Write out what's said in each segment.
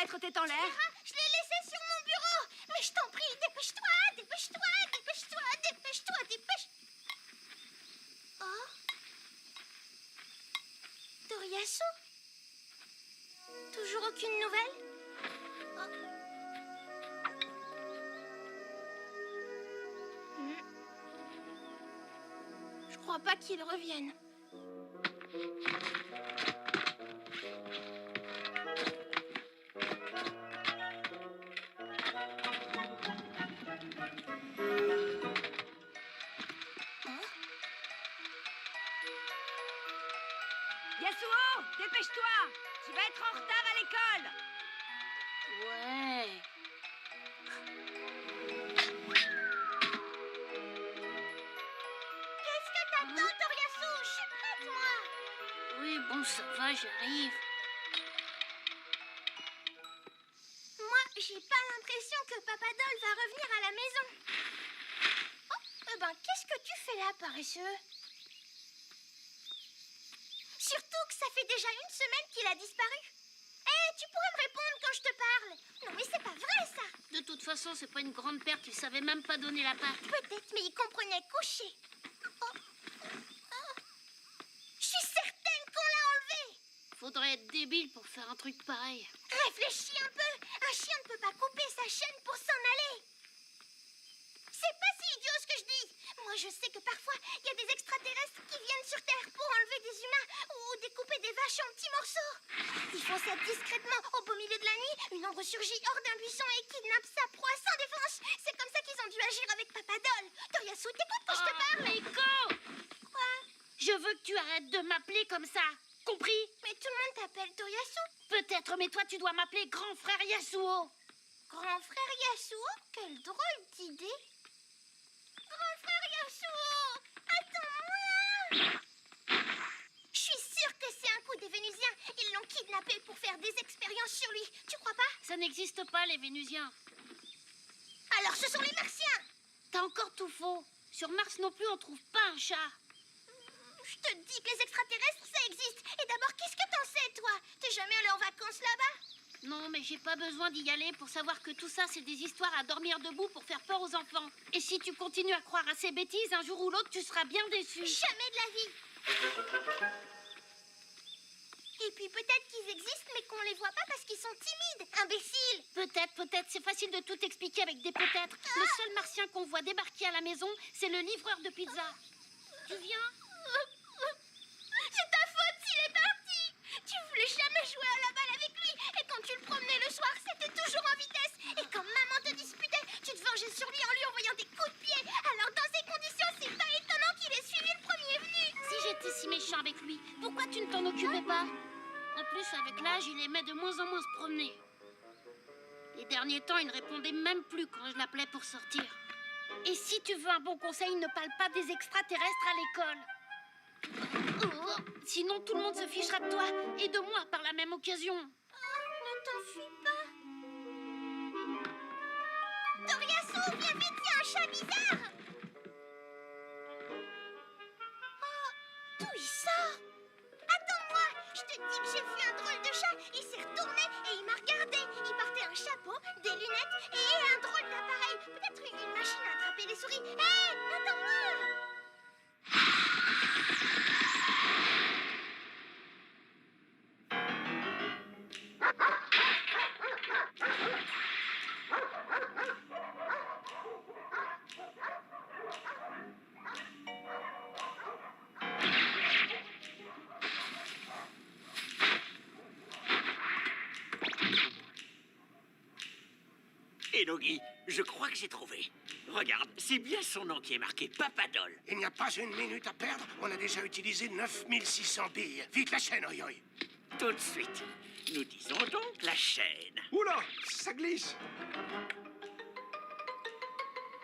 mettre tête en l'air. Je l'ai laissé sur mon bureau. Mais je t'en prie, dépêche-toi, dépêche-toi, dépêche-toi, dépêche-toi, dépêche... Oh. Toriasu? Toujours aucune nouvelle? Oh. Je crois pas qu'il revienne. Yasuo, dépêche-toi. Tu vas être en retard à l'école. Ouais. Qu'est-ce que t'attends, Toriasu? Je suis prête, moi. Oui, bon, ça va, j'arrive. Moi, j'ai pas l'impression que Papa Doll va revenir à la maison. Oh, eh ben, qu'est-ce que tu fais là, paresseux? Surtout que ça fait déjà une semaine qu'il a disparu. Eh, tu pourrais me répondre quand je te parle. Non, mais c'est pas vrai, ça. De toute façon, c'est pas une grande perte, il savait même pas donner la patte. Peut-être, mais il comprenait coucher. Oh. Oh. Je suis certaine qu'on l'a enlevé. Faudrait être débile pour faire un truc pareil. Réfléchis un peu. Un chien ne peut pas couper sa chaîne pour s'en aller. C'est pas si idiot ce que je dis. Moi, je sais que parfois, il y a des extraterrestres qui viennent sur Terre pour enlever des humains ou découper des vaches en petits morceaux. Ils font ça discrètement au beau milieu de la nuit. Une ombre surgit hors d'un buisson et kidnappe sa proie sans défense. C'est comme ça qu'ils ont dû agir avec Papa Doll. Toriasu, t'écoutes quand je te parle? Meiko! Quoi? Je veux que tu arrêtes de m'appeler comme ça. Compris? Mais tout le monde t'appelle Toriasu. Peut-être, mais toi, tu dois m'appeler grand frère Yasuo. Grand frère Yasuo? Quelle drôle d'idée. Grand frère Yasuo! Attends-moi! Je suis sûre que c'est un coup des Vénusiens. Ils l'ont kidnappé pour faire des expériences sur lui. Tu crois pas? Ça n'existe pas, les Vénusiens. Alors ce sont les Martiens! T'as encore tout faux. Sur Mars non plus, on trouve pas un chat. Je te dis que les extraterrestres, ça existe. Et d'abord, qu'est-ce que t'en sais, toi? T'es jamais allé en vacances là-bas? Non, mais j'ai pas besoin d'y aller pour savoir que tout ça, c'est des histoires à dormir debout pour faire peur aux enfants. Et si tu continues à croire à ces bêtises, un jour ou l'autre, tu seras bien déçu. Jamais de la vie! Et puis peut-être qu'ils existent, mais qu'on les voit pas parce qu'ils sont timides. Imbéciles! Peut-être, c'est facile de tout expliquer avec des peut-être. Le seul martien qu'on voit débarquer à la maison, c'est le livreur de pizza. Tu viens? C'est ta faute s'il est parti! Tu voulais jamais jouer à la balle avec lui, et quand tu le promenais le soir, c'était toujours en vitesse. Et quand maman te disputait, tu te vengeais sur lui en lui envoyant des coups de pied. Alors dans ces conditions, c'est pas étonnant qu'il ait suivi le premier venu. Si j'étais si méchant avec lui, pourquoi tu ne t'en occupais pas? En plus, avec l'âge, il aimait de moins en moins se promener. Les derniers temps, il ne répondait même plus quand je l'appelais pour sortir. Et si tu veux un bon conseil, ne parle pas des extraterrestres à l'école. Sinon, tout le monde se fichera de toi et de moi par la même occasion. Ne t'enfuis pas. Toriasu, viens vite, il y a un chat bizarre. Oh, d'où il sort? Attends-moi, je te dis que j'ai vu un drôle de chat. Il s'est retourné et il m'a regardé. Il portait un chapeau, des lunettes et un drôle d'appareil. Peut-être une machine à attraper les souris. Hé, attends-moi. Enogi, je crois que j'ai trouvé. Regarde, c'est bien son nom qui est marqué, Papa Doll. Il n'y a pas une minute à perdre. On a déjà utilisé 9600 billes. Vite la chaîne, oi oi. Tout de suite. Nous disons donc la chaîne. Oula, ça glisse.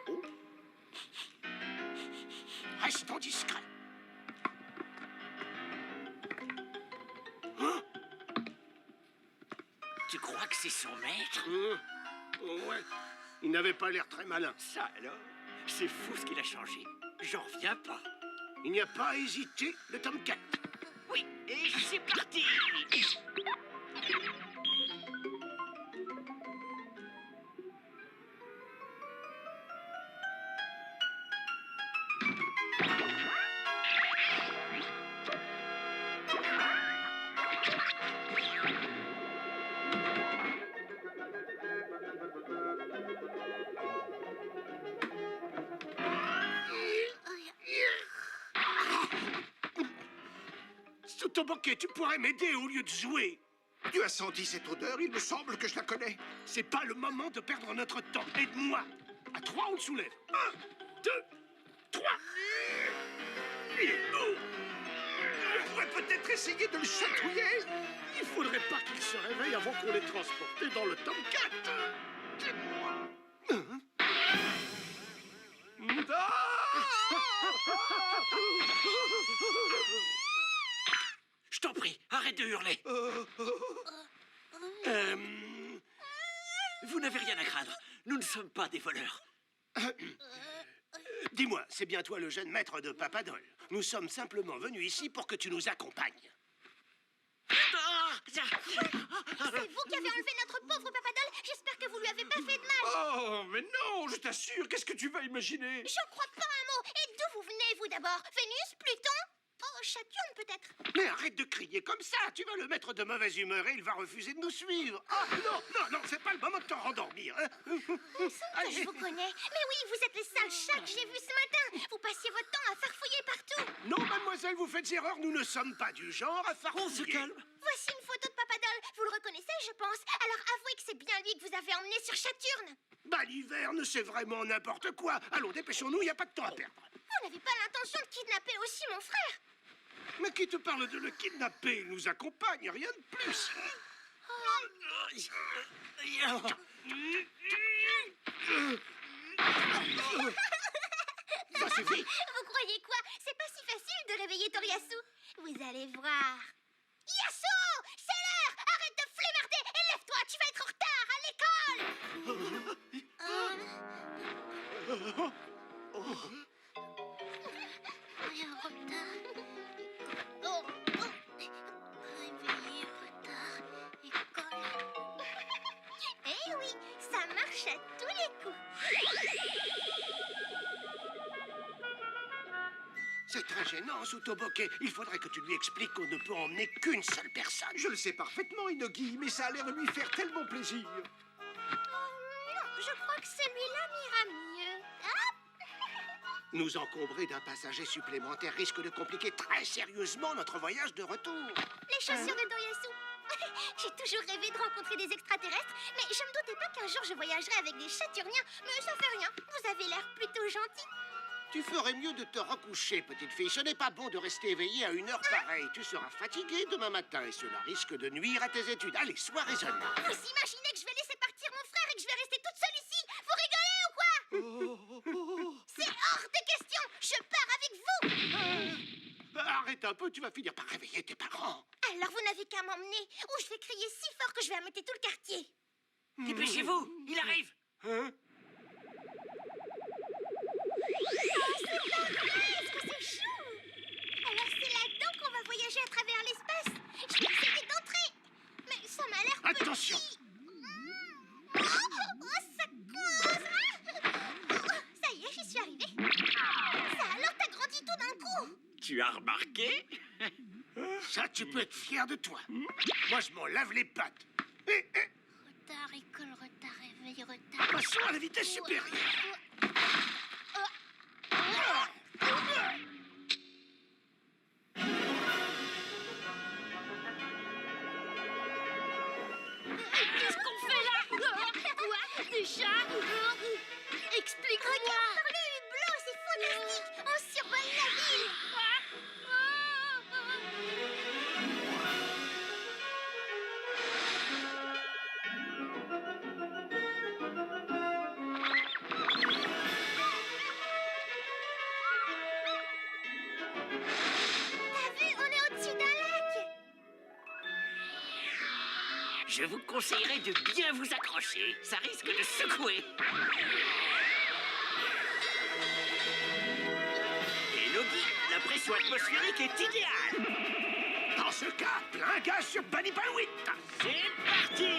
Oh. Restons discrets. Hein? Tu crois que c'est son maître? Ouais, il n'avait pas l'air très malin. Ça alors? C'est fou ce qu'il a changé. J'en reviens pas. Il n'y a pas à hésiter, le tome 4. Oui, et c'est parti. Toboquet, tu pourrais m'aider au lieu de jouer. Tu as senti cette odeur? Il me semble que je la connais. C'est pas le moment de perdre notre temps. Aide-moi. À 3, on le soulève. 1, 2, 3. On pourrait peut-être essayer de le chatouiller. Il faudrait pas qu'il se réveille avant qu'on l'ait transporté dans le tome 4. Je t'en prie, arrête de hurler. Vous n'avez rien à craindre. Nous ne sommes pas des voleurs. Dis-moi, c'est bien toi le jeune maître de Papadol. Nous sommes simplement venus ici pour que tu nous accompagnes. C'est vous qui avez enlevé notre pauvre Papadol. J'espère que vous lui avez pas fait de mal. Oh, mais non, je t'assure. Qu'est-ce que tu vas imaginer? J'en crois pas un mot. Et d'où vous venez, vous, d'abord? Vénus, Pluton? Oh, Saturne, peut-être? Mais arrête de crier comme ça. Tu vas le mettre de mauvaise humeur et il va refuser de nous suivre. Ah, non, c'est pas le moment de te rendormir. Hein. Il me semble que je vous connais. Mais oui, vous êtes les sales chats que j'ai vus ce matin. Vous passiez votre temps à farfouiller partout. Non, mademoiselle, vous faites erreur. Nous ne sommes pas du genre à farfouiller. On se calme. Voici une photo de Papadol. Vous le reconnaissez, je pense. Alors avouez que c'est bien lui que vous avez emmené sur Saturne. Bah, l'hiverne, c'est vraiment n'importe quoi. Allons, dépêchons-nous, il n'y a pas de temps à perdre. Vous n'avez pas l'intention de kidnapper aussi mon frère? Mais qui te parle de le kidnapper? Il nous accompagne, rien de plus. Ça suffit. Vous croyez quoi? C'est pas si facile de réveiller Toriyasu. Vous allez voir. Yasu! C'est l'heure! Arrête de flémarder et lève-toi, tu vas être en retard à l'école! Un retard. Oh, réveillé, retard, école. Eh oui, ça marche à tous les coups. C'est très gênant, Sutoboke. Il faudrait que tu lui expliques qu'on ne peut emmener qu'une seule personne. Je le sais parfaitement, Inogi, mais ça a l'air de lui faire tellement plaisir. Non, je crois que celui-là m'ira mieux. Ah! Nous encombrer d'un passager supplémentaire risque de compliquer très sérieusement notre voyage de retour. Les chaussures de Toriyasu. J'ai toujours rêvé de rencontrer des extraterrestres, mais je me doutais pas qu'un jour je voyagerais avec des Saturniens. Mais ça fait rien, vous avez l'air plutôt gentil. Tu ferais mieux de te recoucher, petite fille. Ce n'est pas bon de rester éveillée à une heure pareille. Tu seras fatiguée demain matin et cela risque de nuire à tes études. Allez, sois raisonnable. Vous imaginez que je vais laisser partir mon frère et que je vais rester toute seule ici? Vous rigolez ou quoi? C'est hors de question. Je pars avec vous. Arrête un peu, tu vas finir par réveiller tes parents. Alors vous n'avez qu'à m'emmener ou je vais crier si fort que je vais ameuter tout le quartier. Dépêchez-vous, il arrive. Hein? Est-ce que c'est chou? Alors c'est là-dedans qu'on va voyager à travers l'espace. Je vais essayer d'entrer. Mais ça m'a l'air petit. Attention. Oh, ça cause. Ça y est, j'y suis arrivée. Ça alors t'as grandi tout d'un coup. Tu as remarqué? Ça, tu peux être fier de toi. Moi, je m'en lave les pattes. Retard, école, retard, réveil, retard. Passons à la vitesse supérieure. Qu'est-ce qu'on fait là? Quoi? Des chats? Explique-moi. Regarde par le hublot, c'est fantastique. On survole la ville. T'as vu, on est au-dessus d'un lac. Je vous conseillerais de bien vous accrocher. Ça risque de secouer. Et Logi, la pression atmosphérique est idéale. Dans ce cas, plein gaz sur Banipalouit. C'est parti.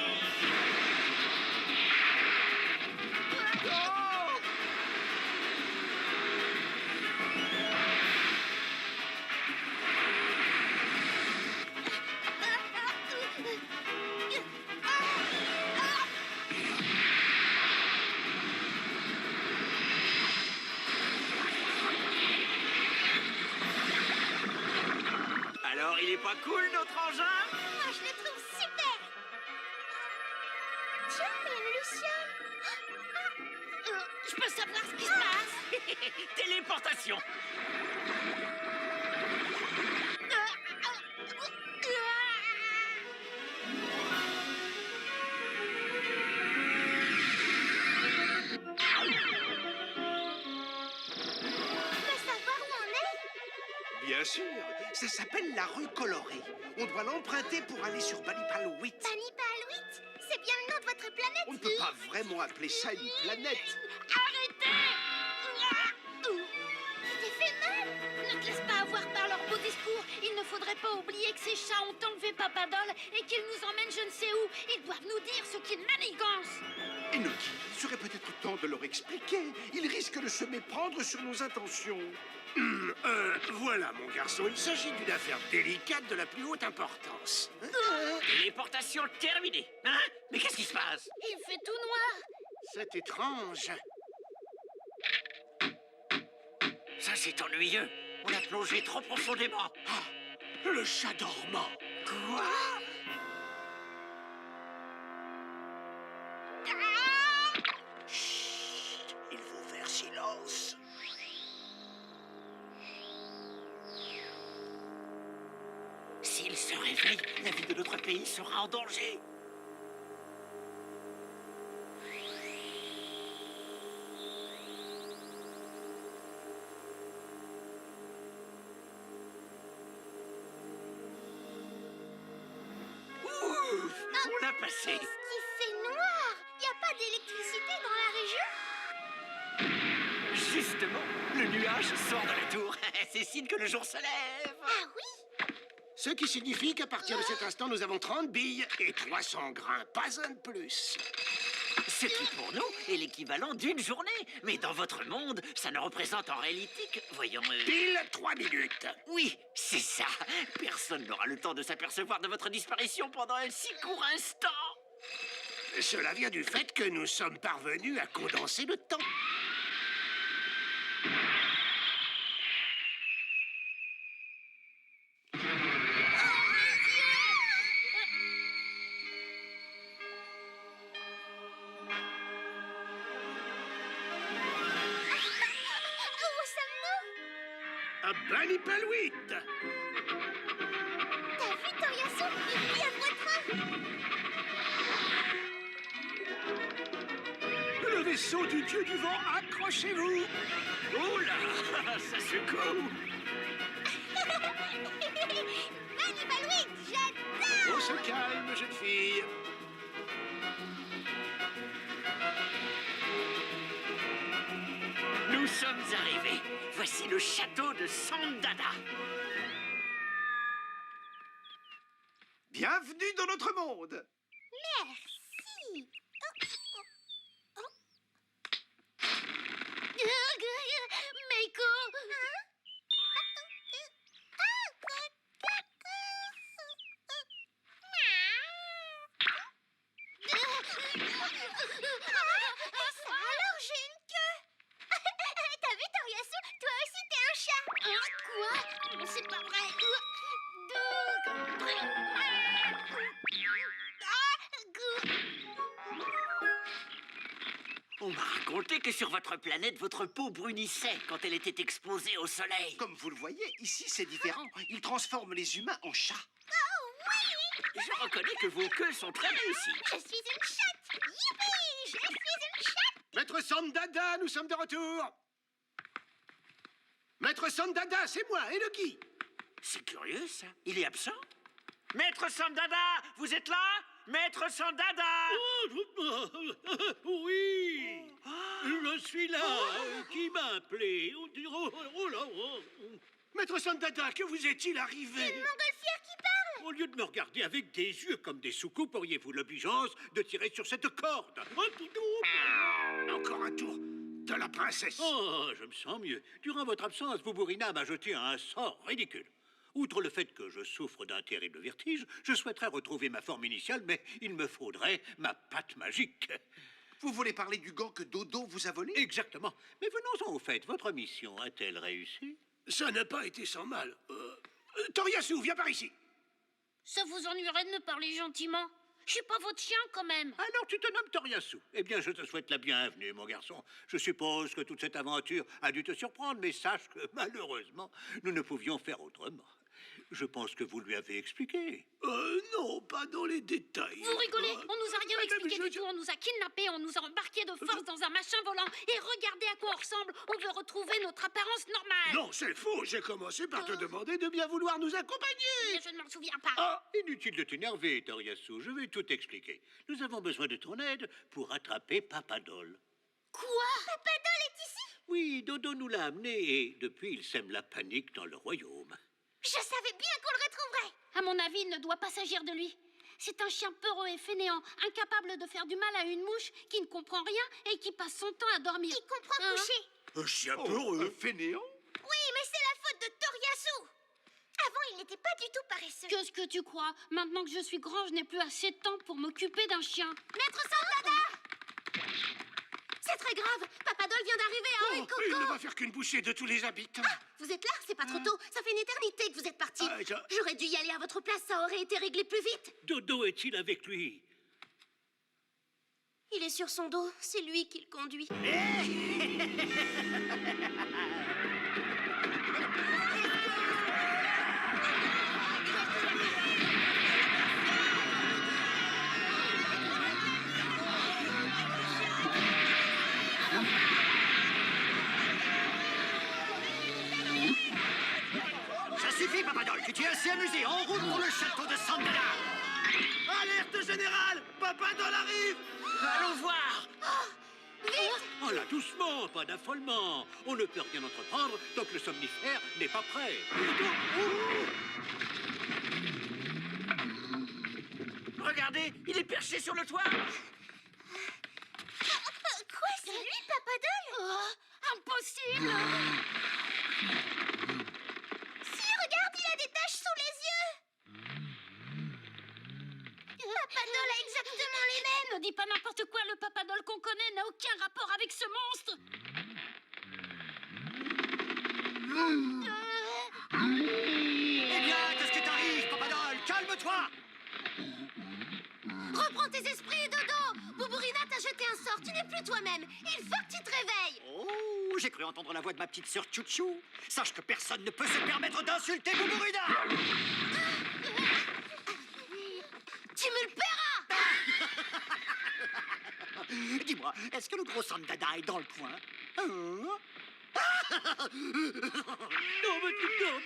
Alors, il Il est pas cool, notre engin? Moi, je le trouve super. Tiens, il y a une luciole. Je peux savoir ce qui se passe? Téléportation. Tu veux savoir où on est? Bien sûr, ça s'appelle la rue colorée. On doit l'emprunter pour aller sur Banipal 8. Banipal 8? C'est bien le nom de votre planète. On ne peut pas vraiment appeler ça une planète. Arrêtez! Tu t'es fait mal? Ne te laisse pas avoir par leurs beaux discours. Il ne faudrait pas oublier que ces chats ont enlevé Papadol et qu'ils nous emmènent je ne sais où. Ils doivent nous dire ce qu'ils manigancent. Enoki, il serait peut-être temps de leur expliquer. Ils risquent de se méprendre sur nos intentions. Voilà, mon garçon, il s'agit d'une affaire délicate de la plus haute importance. Téléportation terminée. Hein? Mais qu'est-ce qui se passe? Il fait tout noir. C'est étrange. Ça, c'est ennuyeux. On a plongé trop profondément. Le chat dormant. Quoi? Chut, il faut faire silence. S'il se réveille, la vie de notre pays sera en danger. Ouf! On l'a passé. Qu'est-ce qui fait noir? Y a pas d'électricité dans la région? Justement, le nuage sort de la tour. C'est signe que le jour se lève. Ah oui? Ce qui signifie qu'à partir de cet instant, nous avons 30 billes et 300 grains, pas un de plus. Ce qui, pour nous, est l'équivalent d'une journée. Mais dans votre monde, ça ne représente en réalité que... Voyons... Pile 3 minutes. Oui, c'est ça. Personne n'aura le temps de s'apercevoir de votre disparition pendant un si court instant. Cela vient du fait que nous sommes parvenus à condenser le temps. Où sommes-nous? À Banipal 8. T'as vu Toriasu? Il vit à votre Le vaisseau du dieu du vent, accrochez-vous. Oh là, ça secoue. Banipal 8, j'adore! On se calme, jeune fille. Nous sommes arrivés. Voici le château de Sandada. Bienvenue dans notre monde. Merci. Meiko! Alors j'ai une queue. T'as vu Toriasu? Toi aussi t'es un chat. Quoi? C'est pas vrai. On m'a raconté que sur votre planète, votre peau brunissait quand elle était exposée au soleil. Comme vous le voyez, ici c'est différent. Ils transforment les humains en chats. Je reconnais que vos queues sont très réussies. Je suis une chatte. Youpi! Je suis une chatte. Maître Sandada, nous sommes de retour. Maître Sandada, c'est moi, Enoki. C'est curieux, ça. Il est absent. Maître Sandada, vous êtes là? Maître Sandada! Oui, je suis là. Qui m'a appelé? Oh là, oh. Maître Sandada, que vous est-il arrivé? Une montgolfière qui parle. Au lieu de me regarder avec des yeux comme des soucoupes, auriez-vous l'obligeance de tirer sur cette corde? Encore un tour de la princesse. Oh, je me sens mieux. Durant votre absence, Buburina m'a jeté un sort ridicule. Outre le fait que je souffre d'un terrible vertige, je souhaiterais retrouver ma forme initiale, mais il me faudrait ma patte magique. Vous voulez parler du gant que Dodo vous a volé? Exactement. Mais venons-en au fait. Votre mission a-t-elle réussi? Ça n'a pas été sans mal. Toriasu, viens par ici. Ça vous ennuierait de me parler gentiment? Je suis pas votre chien, quand même. Alors tu te nommes Toriasu. Eh bien, je te souhaite la bienvenue, mon garçon. Je suppose que toute cette aventure a dû te surprendre, mais sache que, malheureusement, nous ne pouvions faire autrement. Je pense que vous lui avez expliqué. Non, pas dans les détails. Vous rigolez? On nous a rien Madame, expliqué du tout. On nous a kidnappés, on nous a embarqués de force dans un machin volant. Et regardez à quoi on ressemble. On veut retrouver notre apparence normale. Non, c'est faux. J'ai commencé par te demander de bien vouloir nous accompagner. Mais je ne m'en souviens pas. Ah, inutile de t'énerver, Toriasu. Je vais tout expliquer. Nous avons besoin de ton aide pour attraper Papadol. Quoi? Papadol est ici? Oui, Dodo nous l'a amené et depuis, il sème la panique dans le royaume. Je savais bien qu'on le retrouverait. À mon avis, il ne doit pas s'agir de lui. C'est un chien peureux et fainéant, incapable de faire du mal à une mouche, qui ne comprend rien et qui passe son temps à dormir. Il comprend Hein? coucher. Un chien peureux. Un fainéant? Oui, mais c'est la faute de Toriasu. Avant, il n'était pas du tout paresseux. Qu'est-ce que tu crois? Maintenant que je suis grand, je n'ai plus assez de temps pour m'occuper d'un chien. Maître Sandada! C'est très grave. Papadol vient d'arriver, hein, et Coco. Il ne va faire qu'une bouchée de tous les habitants. Vous êtes là? C'est pas trop tôt. Ça fait une éternité que vous êtes parti. J'aurais dû y aller à votre place, ça aurait été réglé plus vite. Dodo est-il avec lui? Il est sur son dos, c'est lui qui le conduit. Ça suffit, Papadol. Tu t'es assez amusé. En route pour le château de Sandala. Alerte générale! Papadol arrive! Allons voir. Oh là, doucement, pas d'affolement. On ne peut rien entreprendre tant que le somnifère n'est pas prêt. Regardez, il est perché sur le toit. Quoi, c'est lui, Papadol? Oh, impossible! Si, regarde, il a des taches sous les yeux. Papadol a exactement les mêmes. Ne dis pas n'importe quoi, le Papadol qu'on connaît n'a aucun rapport avec ce monstre. Eh bien, qu'est-ce qui t'arrive, Papadol? Calme-toi. Reprends tes esprits, Dodo. Boubourina t'a jeté un sort. Tu n'es plus toi-même. Il faut que tu te réveilles. Oh, j'ai cru entendre la voix de ma petite sœur Chouchou. Sache que personne ne peut se permettre d'insulter Boubourina. Tu me le paieras. Dis-moi, est-ce que le gros Sandada est dans le coin? Non,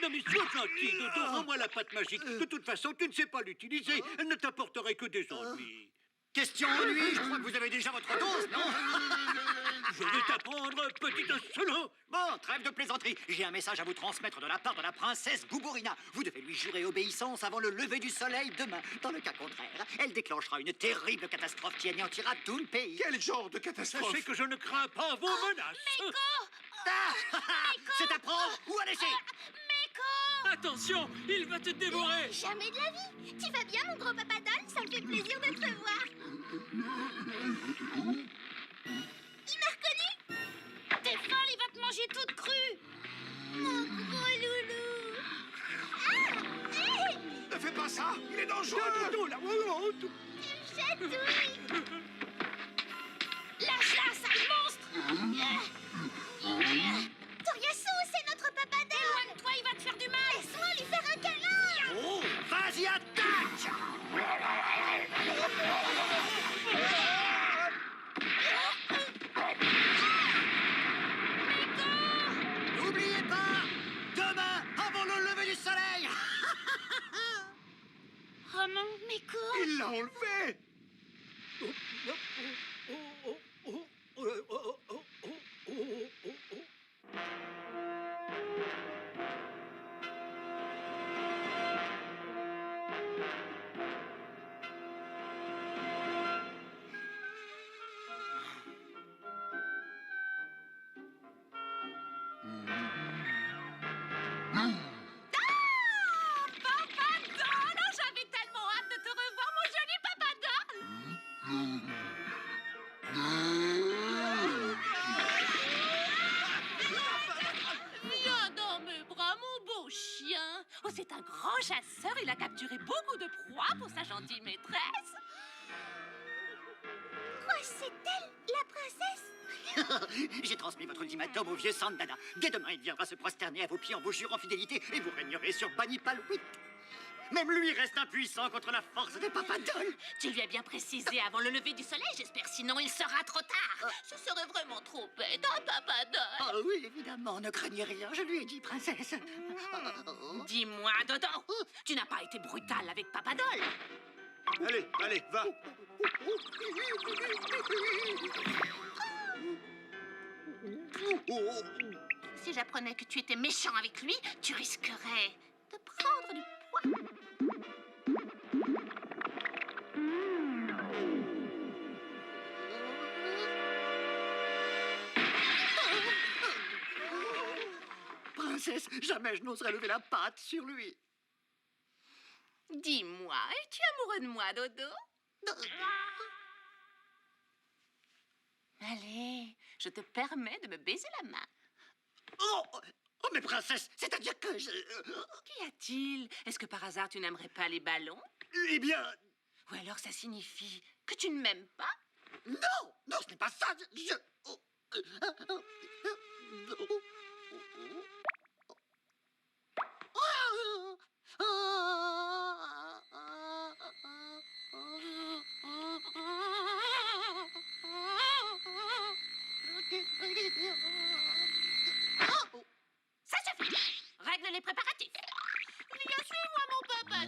mais sois gentil, Dodo. Rends-moi la pâte magique. De toute façon, tu ne sais pas l'utiliser. Elle ne t'apporterait que des ennuis. Question ennui, je crois que vous avez déjà votre dose, non? Je vais t'apprendre, petit insolent. Bon, trêve de plaisanterie. J'ai un message à vous transmettre de la part de la princesse Boubourina. Vous devez lui jurer obéissance avant le lever du soleil demain. Dans le cas contraire, elle déclenchera une terrible catastrophe qui anéantira tout le pays. Quel genre de catastrophe? Sachez que je ne crains pas vos menaces. C'est à prendre ou à laisser. Attention, il va te dévorer. Jamais de la vie. Tu vas bien, mon gros Papadol? Ça me fait plaisir de te voir. Il m'a reconnu? T'es folle, il va te manger toute crue. Mon gros loulou. Ah! Hé! Ne fais pas ça! Il est dangereux! Dodo, la honte. Tu me chatouilles. Lâche-la, sale monstre. Toriasu, c'est notre Papadol. Éloigne-toi, il va te faire du mal. Laisse-moi lui faire un câlin. Oh, vas-y, attaque! grand chasseur, il a capturé beaucoup de proies pour sa gentille maîtresse. Quoi, c'est elle, la princesse? J'ai transmis votre ultimatum au vieux Sandana. Dès demain, il viendra se prosterner à vos pieds en vous jurant fidélité et vous régnerez sur Banipal 8. Même lui reste impuissant contre la force des papadoles. Tu lui as bien précisé avant le lever du soleil, j'espère, sinon il sera trop tard. Ce serait vraiment trop bête, hein, Papadol? Oh oui, évidemment, ne craignez rien, je lui ai dit, princesse. Dis-moi, Dodo, tu n'as pas été brutal avec Papadol? Allez, allez, va. Si j'apprenais que tu étais méchant avec lui, tu risquerais de prendre du poids. Princesse, jamais je n'oserais lever la patte sur lui. Dis-moi, es-tu amoureux de moi, Dodo? Allez, je te permets de me baiser la main. Oh, oh mais princesse, c'est-à-dire que je... Qu'y a-t-il? Est-ce que par hasard tu n'aimerais pas les ballons? Eh bien... Ou alors ça signifie que tu ne m'aimes pas? Non, non, ce n'est pas ça, je... Ça suffit! Règle les préparatifs. Viens, suis-moi, mon papa.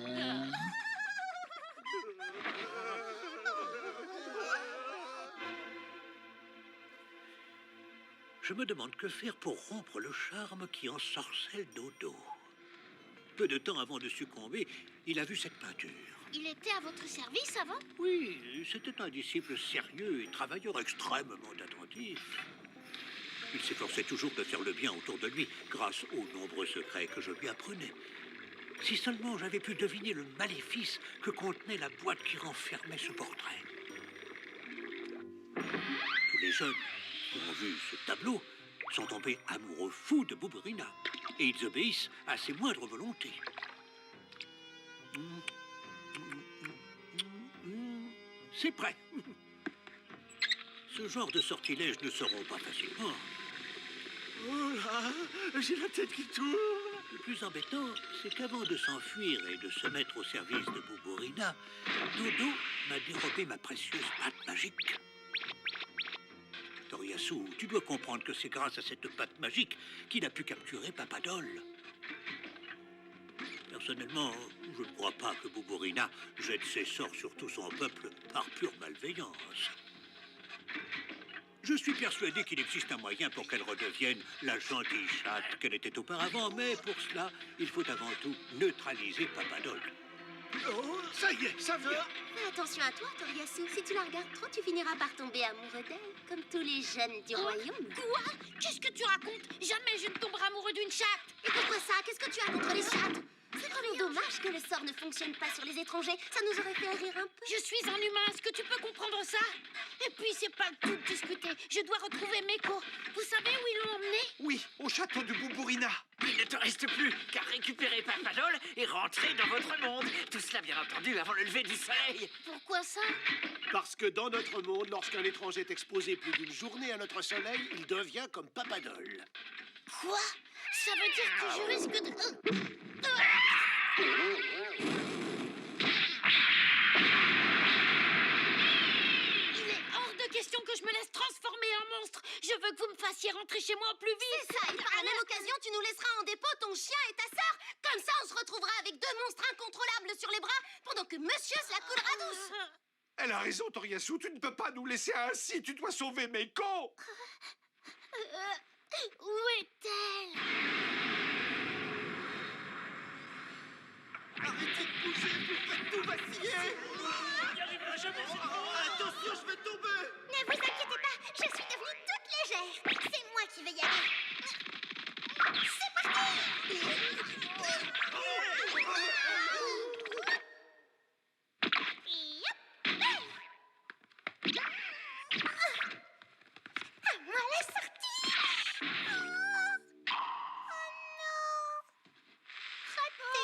Je me demande que faire pour rompre le charme qui ensorcelle Dodo. Peu de temps avant de succomber, il a vu cette peinture. Il était à votre service avant? Oui, c'était un disciple sérieux et travailleur extrêmement attentif. Il s'efforçait toujours de faire le bien autour de lui, grâce aux nombreux secrets que je lui apprenais. Si seulement j'avais pu deviner le maléfice que contenait la boîte qui renfermait ce portrait. Tous les jeunes qui ont vu ce tableau sont tombés amoureux fous de Boubourina, et ils obéissent à ses moindres volontés. C'est prêt. Ce genre de sortilèges ne seront pas facilement. Oh là, j'ai la tête qui tourne. Le plus embêtant, c'est qu'avant de s'enfuir et de se mettre au service de Boubourina, Dodo m'a dérobé ma précieuse patte magique. Toriyasu, tu dois comprendre que c'est grâce à cette patte magique qu'il a pu capturer Papadol. Personnellement, je ne crois pas que Boubourina jette ses sorts sur tout son peuple par pure malveillance. Je suis persuadé qu'il existe un moyen pour qu'elle redevienne la gentille chatte qu'elle était auparavant, mais pour cela, il faut avant tout neutraliser Papadol. Oh, ça y est, ça vient. Fais attention à toi, Toriyasu. Si tu la regardes trop, tu finiras par tomber amoureux d'elle, comme tous les jeunes du royaume. Quoi? Qu'est-ce que tu racontes? Jamais je ne tomberai amoureux d'une chatte! Et pourquoi ça? Qu'est-ce que tu as contre les chattes? C'est vraiment dommage que le sort ne fonctionne pas sur les étrangers. Ça nous aurait fait rire un peu. Je suis un humain, est-ce que tu peux comprendre ça? Et puis, c'est pas le tout de discuter. Je dois retrouver Meko. Vous savez où ils l'ont emmené? Oui, au château de Boubourina. Il ne te reste plus qu'à récupérer Papadol et rentrer dans votre monde. Tout cela, bien entendu, avant le lever du soleil. Pourquoi ça? Parce que dans notre monde, lorsqu'un étranger est exposé plus d'une journée à notre soleil, il devient comme Papadol. Quoi? Ça veut dire que je risque de... Il est hors de question que je me laisse transformer en monstre. Je veux que vous me fassiez rentrer chez moi au plus vite. C'est ça, et par la même occasion, tu nous laisseras en dépôt ton chien et ta sœur. Comme ça, on se retrouvera avec deux monstres incontrôlables sur les bras, pendant que monsieur se la coulera douce. Elle a raison, Toriyasu, tu ne peux pas nous laisser ainsi, tu dois sauver Meiko. Où est-elle? Arrêtez de bouger, vous faites tout vaciller. Attention, je vais tomber. Ne vous inquiétez pas, je suis devenue toute légère. C'est moi qui vais y aller. C'est parti. À moi la sortie. Oh non. Raté.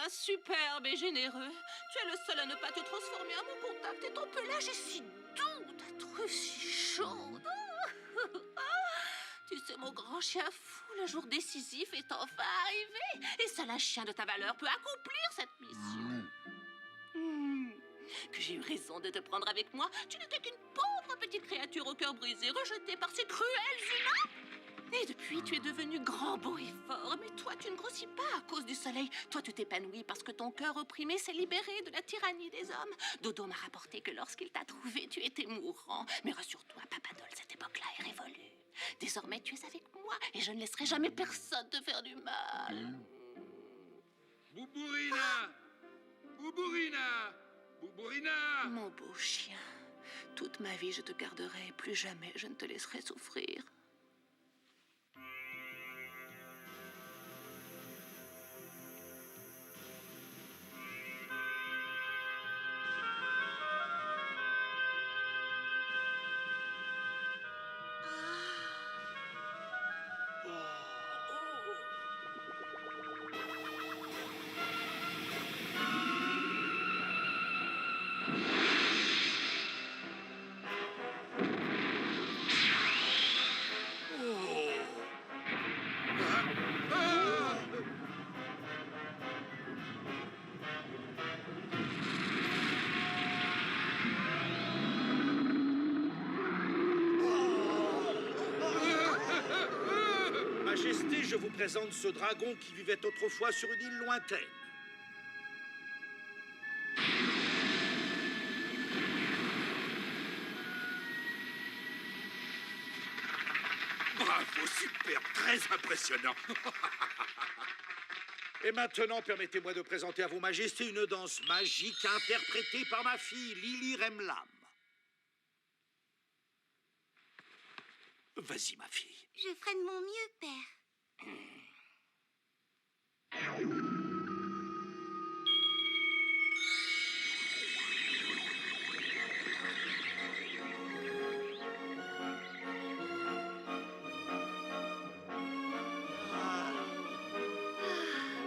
superbe et généreux. Tu es le seul à ne pas te transformer à mon contact et ton pelage est si doux, ta truffe si chaude. Tu sais, mon grand chien fou, le jour décisif est enfin arrivé. Et seul un chien de ta valeur peut accomplir cette mission. Que j'ai eu raison de te prendre avec moi. Tu n'étais qu'une pauvre petite créature au cœur brisé, rejetée par ces cruels humains. Et depuis, tu es devenu grand, beau et fort. Mais toi, tu ne grossis pas à cause du soleil. Toi, tu t'épanouis parce que ton cœur opprimé s'est libéré de la tyrannie des hommes. Dodo m'a rapporté que lorsqu'il t'a trouvé, tu étais mourant. Mais rassure-toi, Papadol, cette époque-là est révolue. Désormais, tu es avec moi et je ne laisserai jamais personne te faire du mal. Boubourina! Boubourina! Boubourina! Mon beau chien, toute ma vie, je te garderai et plus jamais je ne te laisserai souffrir. Majesté, je vous présente ce dragon qui vivait autrefois sur une île lointaine. Bravo, super, très impressionnant. Et maintenant, permettez-moi de présenter à vos majestés une danse magique interprétée par ma fille Lily Remlam. Vas-y, ma fille. Je ferai de mon mieux, père.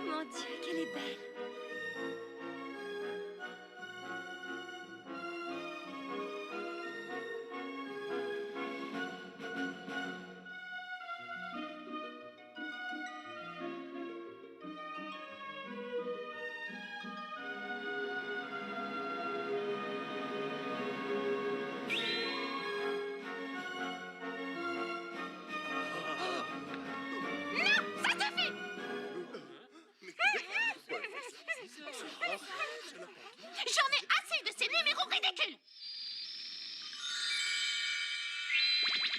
Mon Dieu, qu'elle est belle. J'en ai assez de ces numéros ridicules.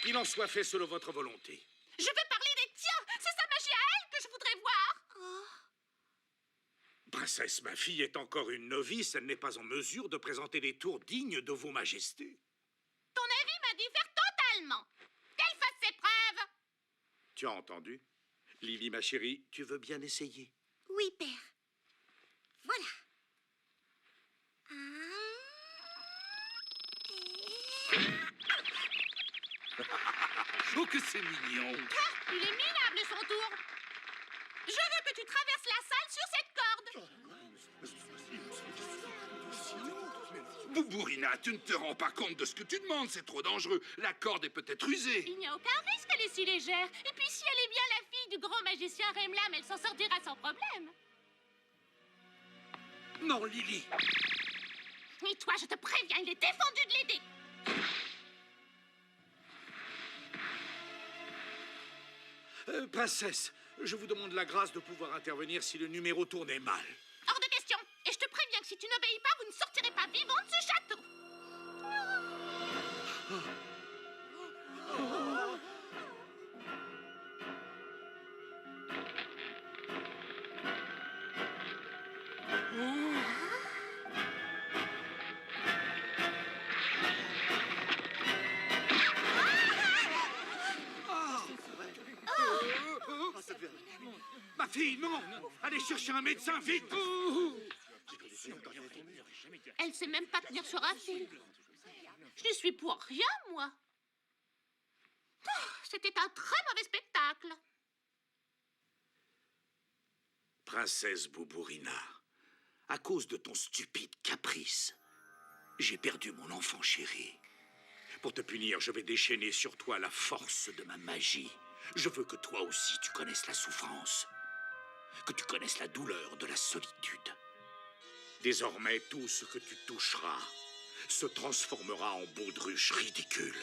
Qu'il en soit fait selon votre volonté. Je veux parler des tiens. C'est sa magie à elle que je voudrais voir. Princesse, ma fille est encore une novice. Elle n'est pas en mesure de présenter des tours dignes de vos majestés. Ton avis m'a diffère totalement. Qu'elle fasse ses preuves. Tu as entendu? Lily, ma chérie, tu veux bien essayer? Oui, père. Voilà. Oh, que c'est mignon. Il est minable son tour. Je veux que tu traverses la salle sur cette corde. Boubourina, tu ne te rends pas compte de ce que tu demandes, c'est trop dangereux. La corde est peut-être usée. Il n'y a aucun risque, elle est si légère. Et puis si elle est bien la fille du grand magicien Remlam, elle s'en sortira sans problème. Non, Lily. Et toi, je te préviens, il est défendu de l'aider. Princesse, je vous demande la grâce de pouvoir intervenir si le numéro tournait mal. Hors de question. Et je te préviens que si tu n'obéis pas, vous ne sortirez pas vivant de ce château. Ma fille, non! Allez chercher un médecin, vite! Elle sait même pas tenir sur un fil. Je n'y suis pour rien, moi. C'était un très mauvais spectacle. Princesse Boubourina, À cause de ton stupide caprice, j'ai perdu mon enfant chéri. Pour te punir, je vais déchaîner sur toi la force de ma magie. Je veux que toi aussi tu connaisses la souffrance, que tu connaisses la douleur de la solitude. Désormais, tout ce que tu toucheras se transformera en baudruche ridicule.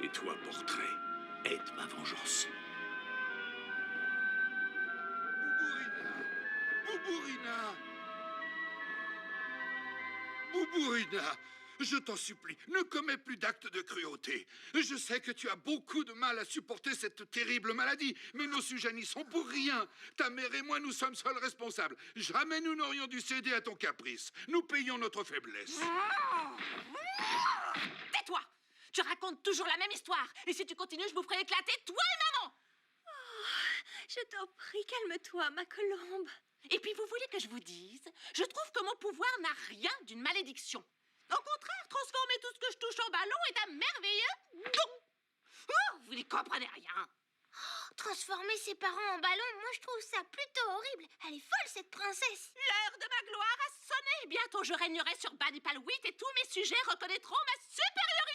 Et toi, portrait, aide ma vengeance. Boubourina! Boubourina! Je t'en supplie, ne commets plus d'actes de cruauté. Je sais que tu as beaucoup de mal à supporter cette terrible maladie, mais nos sujets n'y sont pour rien. Ta mère et moi, nous sommes seuls responsables. Jamais nous n'aurions dû céder à ton caprice. Nous payons notre faiblesse. Tais-toi! Tu racontes toujours la même histoire. Et si tu continues, je vous ferai éclater, toi et maman! Je t'en prie, calme-toi, ma colombe. Et puis vous voulez que je vous dise? Je trouve que mon pouvoir n'a rien d'une malédiction. Au contraire, transformer tout ce que je touche en ballon est un merveilleux don. Oh, vous n'y comprenez rien. Transformer ses parents en ballon, moi je trouve ça plutôt horrible. Elle est folle, cette princesse. L'heure de ma gloire a sonné. Bientôt je régnerai sur Banipal 8 et tous mes sujets reconnaîtront ma supériorité.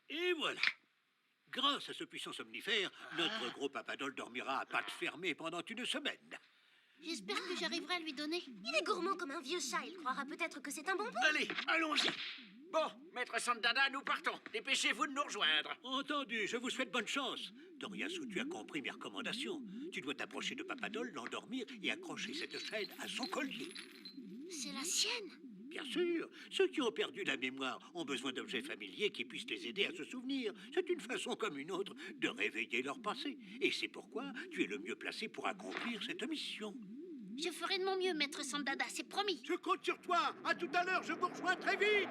Et voilà. Grâce à ce puissant somnifère, notre gros Papadol dormira à pattes fermées pendant une semaine. J'espère que j'arriverai à lui donner. Il est gourmand comme un vieux chat, il croira peut-être que c'est un bonbon. Allez, allons-y. Bon, maître Sandada, nous partons. Dépêchez-vous de nous rejoindre. Entendu, je vous souhaite bonne chance. Doriasu, tu as compris mes recommandations. Tu dois t'approcher de Papadol, l'endormir et accrocher cette chaîne à son collier. C'est la sienne. Bien sûr, ceux qui ont perdu la mémoire ont besoin d'objets familiers qui puissent les aider à se souvenir. C'est une façon comme une autre de réveiller leur passé. Et c'est pourquoi tu es le mieux placé pour accomplir cette mission. Je ferai de mon mieux, maître Sandada, c'est promis. Je compte sur toi. À tout à l'heure, je vous rejoins très vite.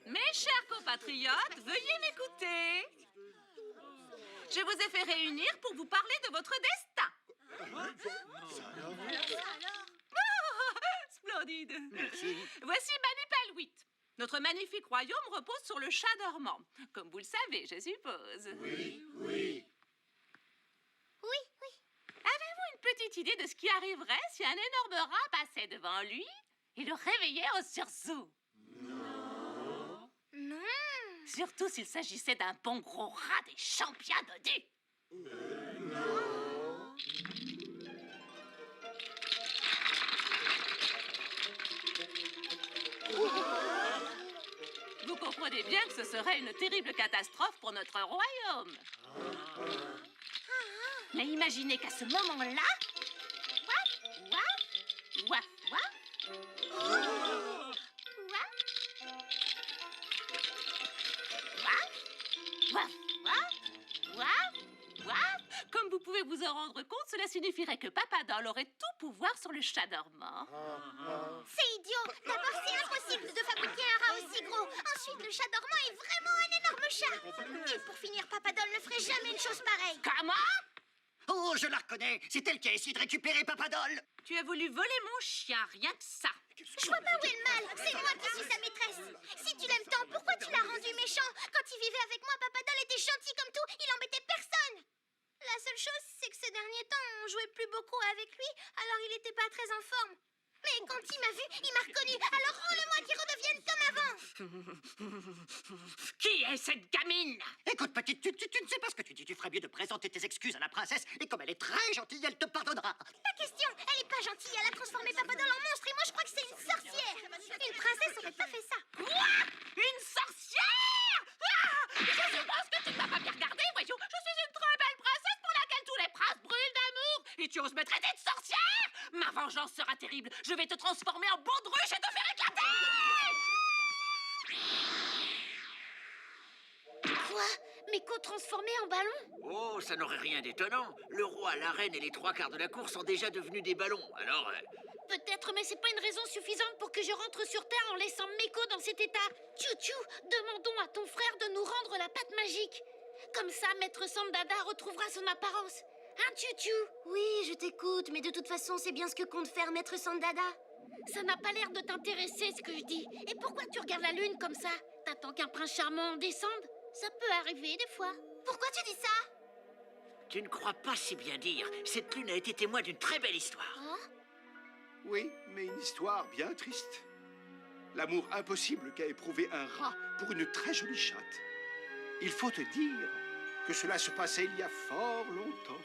Mes chers compatriotes, veuillez m'écouter. Je vous ai fait réunir pour vous parler de votre destin. Splendide. Voici Banipal 8. Notre magnifique royaume repose sur le chat dormant. Comme vous le savez, je suppose. Oui. Avez-vous une petite idée de ce qui arriverait si un énorme rat passait devant lui et le réveillait au sursaut? Non. Surtout s'il s'agissait d'un bon gros rat des Champions-Dodus. Vous comprenez bien que ce serait une terrible catastrophe pour notre royaume. Mais imaginez qu'à ce moment-là... Waf, waf, waf, waf. Waf, waf, waf, waf. Comme vous pouvez vous en rendre compte, cela signifierait que Papadol aurait tout pouvoir sur le chat dormant. C'est idiot. D'abord, c'est impossible de fabriquer un rat aussi gros. Ensuite, le chat dormant est vraiment un énorme chat. Et pour finir, Papadol ne ferait jamais une chose pareille. Comment? Oh, je la reconnais. C'est elle qui a essayé de récupérer Papadol. Tu as voulu voler mon chien, rien que ça. Je vois pas où est le mal. C'est moi qui suis sa maîtresse. Si tu l'aimes tant, pourquoi tu l'as rendu méchant? Quand il vivait avec moi, Papadol était gentil comme tout. Il embêtait personne. La seule chose, c'est que ces derniers temps, on jouait plus beaucoup avec lui, alors il était pas très en forme. Mais quand il m'a Qui est cette gamine? Écoute, petite, tu ne sais pas ce que tu dis. Tu ferais mieux de présenter tes excuses à la princesse. Et comme elle est très gentille, elle te pardonnera. Pas question, elle est pas gentille, elle a transformé Papadol en monstre et moi je crois que c'est une sorcière. Une princesse aurait pas fait ça. Quoi? Une sorcière? Ah! Je suppose que tu ne m'as pas bien regardé, voyons. Je suis une très belle princesse pour laquelle tous les princes brûlent d'amour. Et tu oses me traiter de sorcière? Ma vengeance sera terrible. Je vais te transformer en baudruche et te faire éclater! Quoi? Meko transformé en ballon? Oh, ça n'aurait rien d'étonnant. Le roi, la reine et les 3/4 de la cour sont déjà devenus des ballons. Alors, Peut-être, mais c'est pas une raison suffisante pour que je rentre sur Terre en laissant Meko dans cet état. Tchou-tchou, demandons à ton frère de nous rendre la pâte magique. Comme ça, Maître Sandada retrouvera son apparence. Hein, Tchou-tchou? Oui, je t'écoute, mais de toute façon, c'est bien ce que compte faire Maître Sandada. Ça n'a pas l'air de t'intéresser, ce que je dis. Et pourquoi tu regardes la lune comme ça? T'attends qu'un prince charmant descende? Ça peut arriver, des fois. Pourquoi tu dis ça? tu ne crois pas si bien dire. Cette lune a été témoin d'une très belle histoire. Oui, mais une histoire bien triste. L'amour impossible qu'a éprouvé un rat pour une très jolie chatte. Il faut te dire que cela se passait il y a fort longtemps.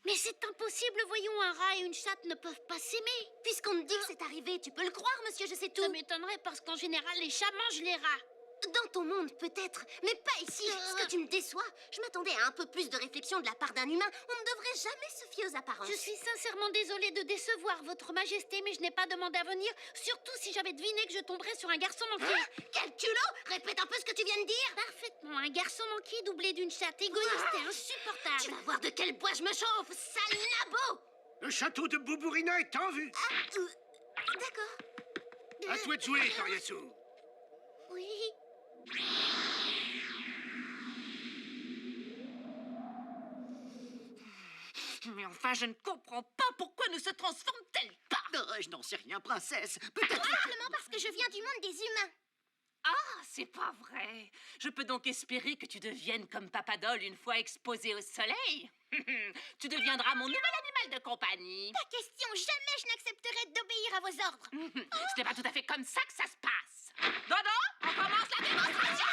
Mais c'est impossible, voyons, un rat et une chatte ne peuvent pas s'aimer. Puisqu'on me dit que c'est arrivé, tu peux le croire, monsieur, je sais tout. Ça m'étonnerait parce qu'en général, les chats mangent les rats. Dans ton monde, peut-être, mais pas ici. Ce que tu me déçois, je m'attendais à un peu plus de réflexion de la part d'un humain. On ne devrait jamais se fier aux apparences. Je suis sincèrement désolée de décevoir votre majesté, mais je n'ai pas demandé à venir, surtout si j'avais deviné que je tomberais sur un garçon manqué. Quel culot! Répète un peu ce que tu viens de dire. Parfaitement, un garçon manqué doublé d'une chatte égoïste et insupportable. Tu vas voir de quel bois je me chauffe, sale nabo! Le château de Boubourina est en vue. D'accord. À toi de jouer, Toriasu. Oui. Mais enfin, je ne comprends pas pourquoi ne se transforme-t-elle pas? Je n'en sais rien, princesse. Peut-être... Simplement parce que je viens du monde des humains. Ah, c'est pas vrai. Je peux donc espérer que tu deviennes comme Papadol une fois exposé au soleil. Tu deviendras mon nouvel animal de compagnie. Pas question, jamais je n'accepterai d'obéir à vos ordres. Ce n'est pas tout à fait comme ça que ça se passe. Dodo, on commence la démonstration.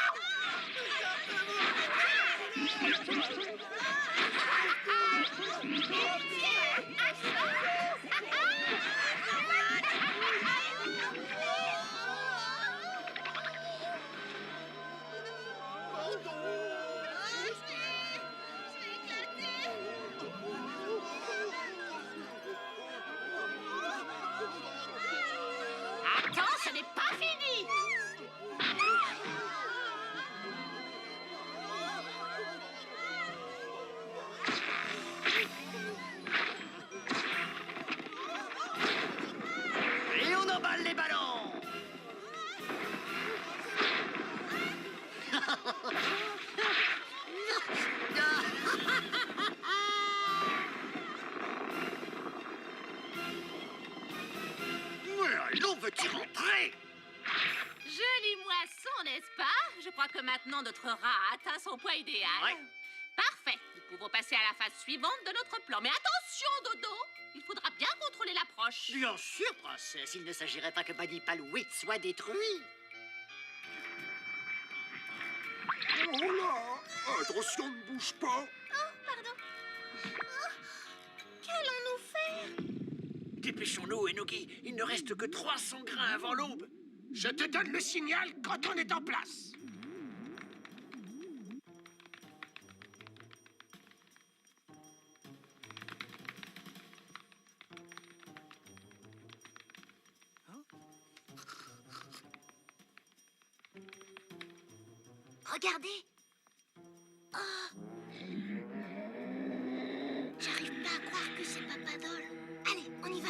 Attends, ce n'est pas fini. Et on emballe les ballons. L'on veut-y rentrer? Jolie moisson, n'est-ce pas? Je crois que maintenant notre rat a atteint son poids idéal. Ouais. Parfait. Nous pouvons passer à la phase suivante de notre plan. Mais attention, Dodo! Il faudra bien contrôler l'approche. Bien sûr, princesse. Il ne s'agirait pas que Banipalouit soit détruit. Oh là! Attention, ne bouge pas! Pardon. Qu'allons-nous faire? Dépêchons-nous, Enogi. Il ne reste que 300 grains avant l'aube. Je te donne le signal quand on est en place. Regardez. Oh. J'arrive pas à croire que c'est Papadol. Allez, on y va.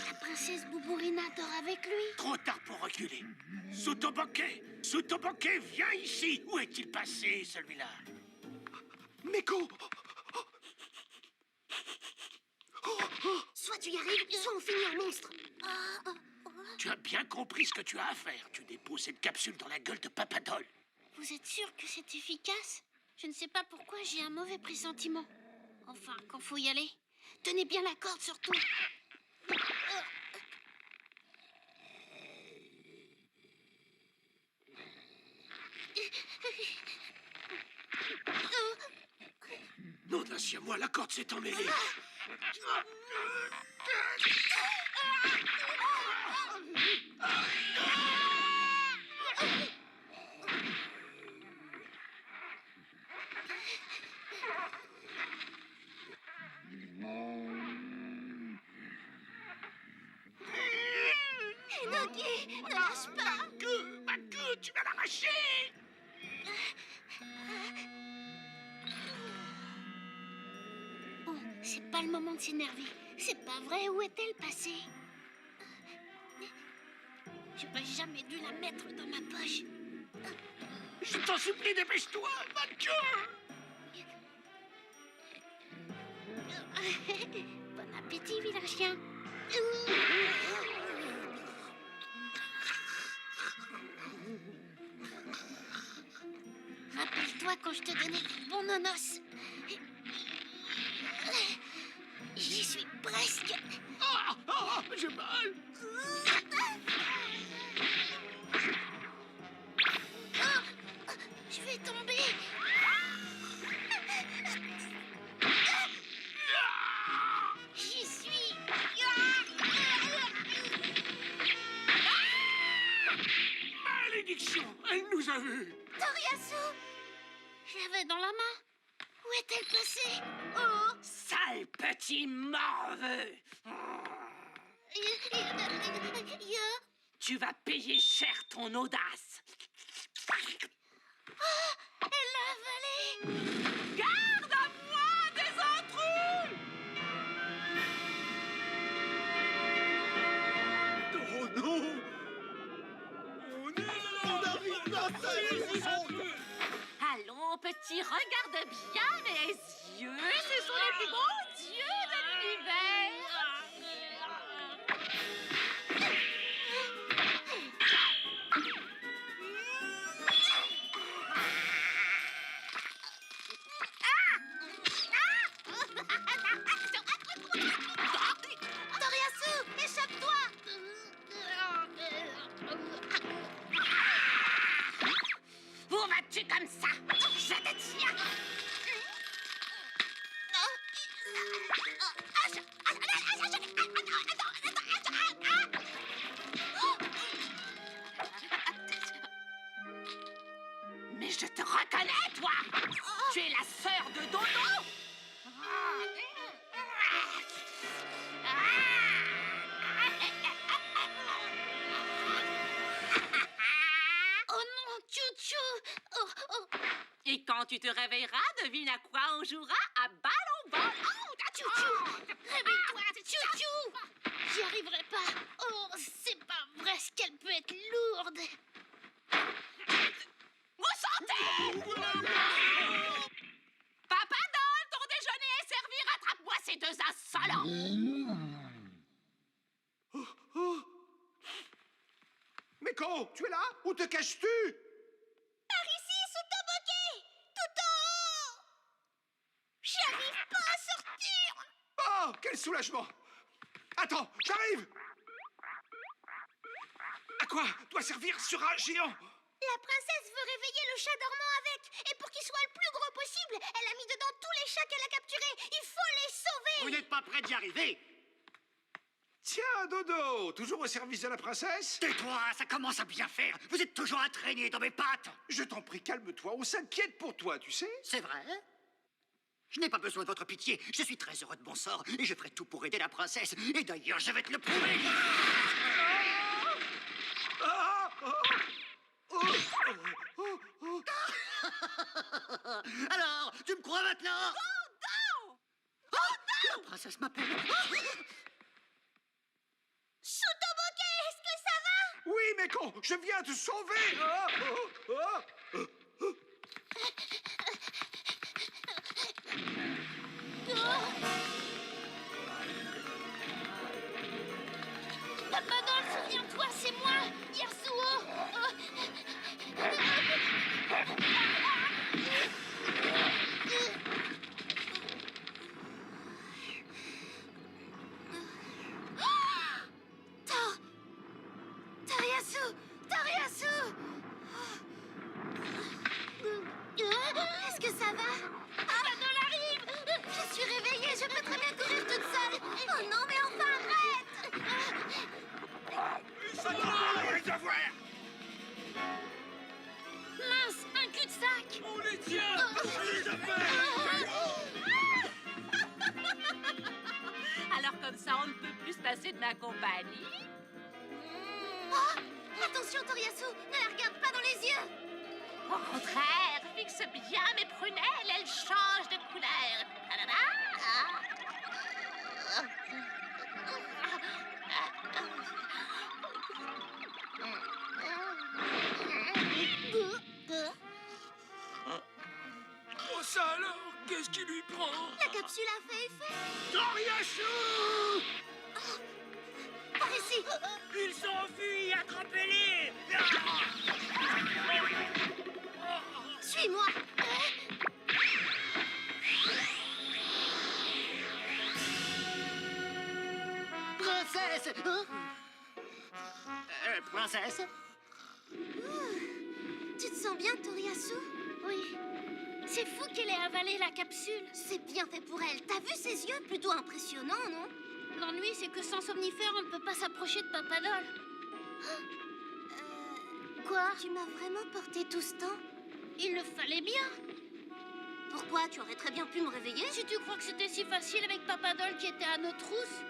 La princesse Boubourina dort avec lui. Trop tard pour reculer. Soutoboke, viens ici. Où est-il passé, celui-là? Meko! Soit tu y arrives, soit on finit en monstre. Tu as bien compris ce que tu as à faire. Tu déposes cette capsule dans la gueule de Papadol. Vous êtes sûr que c'est efficace? Je ne sais pas pourquoi j'ai un mauvais pressentiment. Enfin, quand faut y aller, tenez bien la corde surtout. Nom d'un chien, moi, la corde s'est emmêlée. Enoki, ne lâche pas. Ma queue, tu vas l'arracher. Bon, c'est pas le moment de s'énerver. C'est pas vrai, où est-elle passée? J'aurais jamais dû la mettre dans ma poche. Je t'en supplie, dépêche-toi, ma queue. Bon appétit, vilain chien. Rappelle-toi quand je te donnais des bons nonos. J'y suis presque. J'ai mal. Je vais tomber. J'y suis. Malédiction, elle nous a vus. Toriasu. Je l'avais dans la main. Où est-elle passée? Oh. Sale petit morveux! Tu vas payer cher ton audace! Elle l'a avalé. Garde à moi des intrus! Oh non! Oh non! On n'arrive pas à salir. Allons, petit, regarde bien mes yeux. Ce sont les plus beaux yeux de l'univers. Toriasu, échappe-toi. Où vas-tu comme ça? Je te tiens. Mais je te reconnais, toi! Tu es la sœur de Dodo! Oh non, Chouchou. Oh. Et quand tu te réveilleras, devine à quoi on jouera? À ballon-ball! Oh, Chouchou, réveille-toi, Chouchou. J'y arriverai pas. Oh, c'est pas vrai ce qu'elle peut être lourde. Vous sentez? Papa Doll, ton déjeuner est servi! Rattrape-moi ces deux insolents! Meko, tu es là? Où te caches-tu? Par ici, sous ton bokeh. Tout en haut. J'arrive pas à sortir. Oh, quel soulagement! Attends, j'arrive! À quoi doit servir ce rat géant? La princesse veut réveiller le chat dormant avec. Et pour qu'il soit le plus gros possible, elle a mis dedans tous les chats qu'elle a capturés. Il faut les sauver. Vous n'êtes pas prêt d'y arriver? Tiens, Dodo, toujours au service de la princesse? Tais-toi, ça commence à bien faire. Vous êtes toujours à traîner dans mes pattes. Je t'en prie, calme-toi, on s'inquiète pour toi, tu sais? C'est vrai? Je n'ai pas besoin de votre pitié. Je suis très heureux de mon sort et je ferai tout pour aider la princesse. Et d'ailleurs, je vais te le prouver. Ah, ah, oh, oh, oh. Alors, tu me crois maintenant? Dodo! La princesse m'appelle. Sous ton bokeh, est-ce que ça va? Oui, Meko, je viens te sauver! Ah, oh, oh, oh. Papa Doll, souviens-toi, c'est moi, Yasuo. Je peux très bien courir toute seule. Oh non, mais enfin arrête. Mince, un cul-de-sac. On les tient. Alors comme ça, on ne peut plus se passer de ma compagnie. Oh, attention, Toriasu, ne la regarde pas dans les yeux. Au contraire, fixe bien mes prunelles, elles changent de couleur. Oh ça alors, qu'est-ce qui lui prend? La capsule a fait effet. Toriasu! Par ici. Ils sont enfuis, attrapez-les! Suis-moi. Princesse! Princesse? Tu te sens bien, Toriasu? Oui. C'est fou qu'elle ait avalé la capsule. C'est bien fait pour elle. T'as vu ses yeux? Plutôt impressionnants, non? L'ennui, c'est que sans somnifère, on ne peut pas s'approcher de Papadol. Quoi? Tu m'as vraiment porté tout ce temps? Il le fallait bien. Pourquoi? Tu aurais très bien pu me réveiller. Si tu crois que c'était si facile avec Papadol qui était à nos trousses.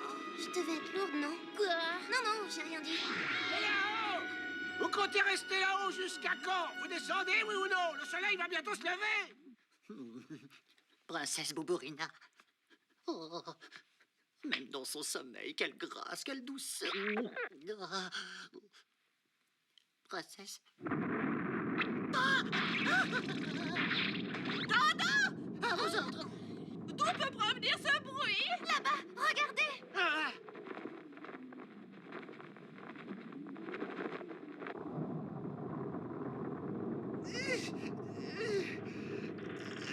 Oh, je devais être lourde, non? Quoi? Non, non, j'ai rien dit. Et là-haut! Vous comptez rester là-haut jusqu'à quand? Vous descendez, oui ou non? Le soleil va bientôt se lever! Princesse Boubourina. Oh, même dans son sommeil, quelle grâce, quelle douceur. Ah. Princesse. À vos ordres. D'où peut provenir ce bruit? Là-bas, regardez. Ah,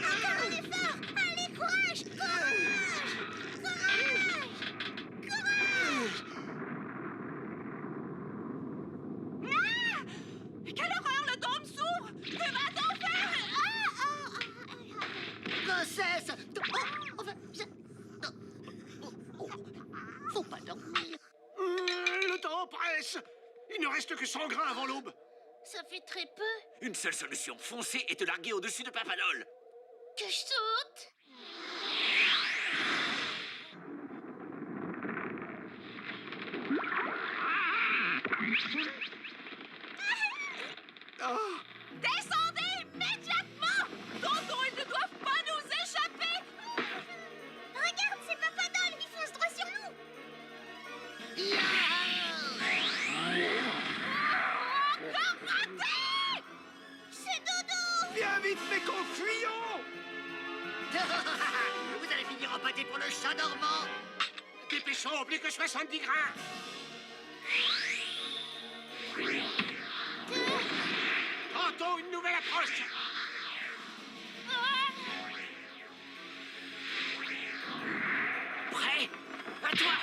Encore un effort. Allez, courage, courage, courage, courage. Ah! Quelle horreur, le dôme s'ouvre! Que va-t-on faire? Princesse! Oh, enfin, viens. Oh, faut pas dormir. Le temps presse. Il ne reste que 100 grains avant l'aube. Ça fait très peu. une seule solution, foncer et te larguer au-dessus de Papadol. Que je saute. Ah, Descendez immédiatement! Tonton, ils ne doivent pas nous échapper! Regarde, c'est Papadol. Il fonce droit sur nous. Encore raté! C'est Dodo. viens vite, Fécon, fuyons. Vous allez finir en pâté pour le chat dormant. Dépêchons, plus que 70 grains. Tantôt, une nouvelle approche. Prêt? À toi!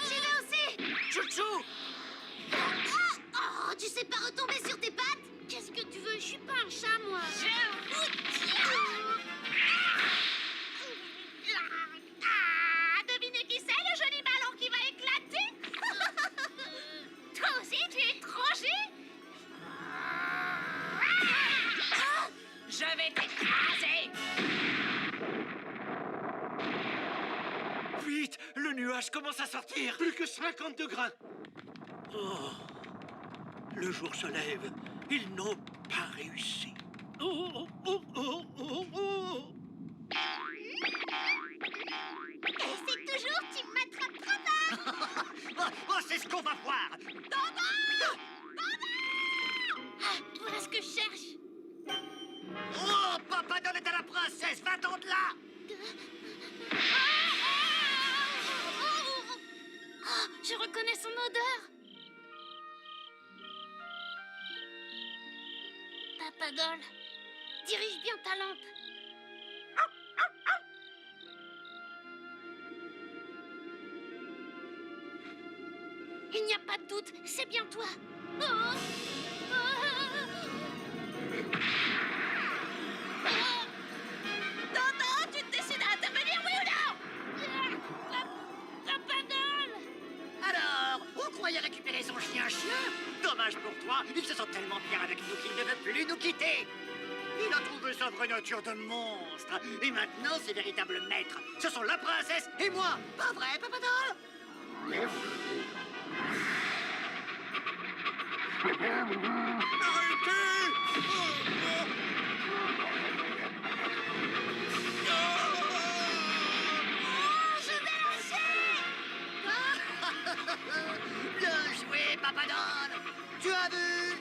J'y vais aussi. Chouchou! Oh, tu sais pas retomber sur tes pattes? Qu'est-ce que tu veux? Je suis pas un chat, moi. Devinez qui c'est, le joli ballon qui va éclater? Toi aussi, tu es étranger? Je vais t'écraser! Vite! Le nuage commence à sortir! Plus que 52 grains. Oh, le jour se lève. Ils n'ont pas réussi. Oh, oh, oh, oh, oh. Et c'est toujours, tu m'attraperas pas. Oh, c'est ce qu'on va voir. Ah, voilà ce que je cherche. Oh, Papadol est à la princesse. Va-t'en de là. Oh, je reconnais son odeur. Papadol, dirige bien ta lampe. Il n'y a pas de doute, c'est bien toi. Oh. Tonton, tu te décides à intervenir ton chien. Dommage pour toi, il se sent tellement bien avec nous qu'il ne veut plus nous quitter. Il a trouvé sa vraie nature de monstre. Et maintenant, ses véritables maîtres, ce sont la princesse et moi. Pas vrai, Papa Doll? Bien joué, Papa Doll. Tu as vu?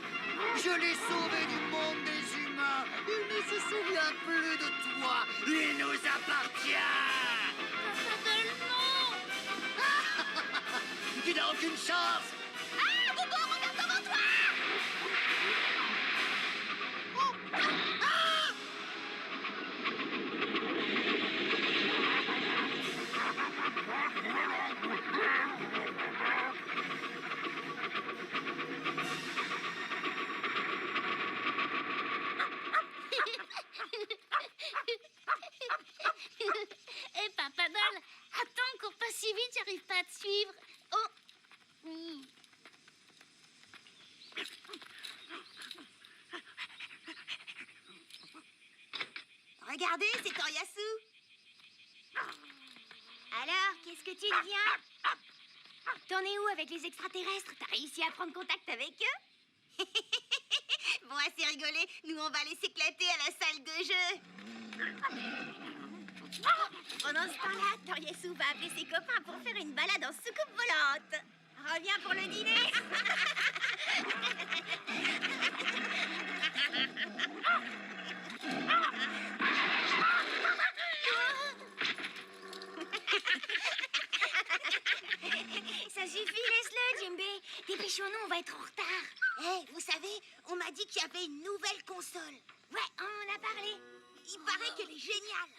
Je l'ai sauvé du monde des humains. Il ne se souvient plus de toi. Il nous appartient. Papa Doll, non! Tu n'as aucune chance. Ah, Bobo, regarde devant toi! Hé, Papa Doll, attends, cours pas si vite, j'arrive pas à te suivre. Oh! Regardez, c'est Toriyasu. Alors, qu'est-ce que tu deviens? T'en es où avec les extraterrestres? T'as réussi à prendre contact avec eux? Bon, assez rigolé. Nous, on va aller s'éclater à la salle de jeu. Pendant ce temps-là, Toriyasu va appeler ses copains pour faire une balade en soucoupe volante. Reviens pour le dîner. Ça suffit, laisse-le, Jimbe. Dépêchons-nous, on va être en retard. Hé, vous savez, on m'a dit qu'il y avait une nouvelle console. Ouais, on en a parlé. Il paraît qu'elle est géniale.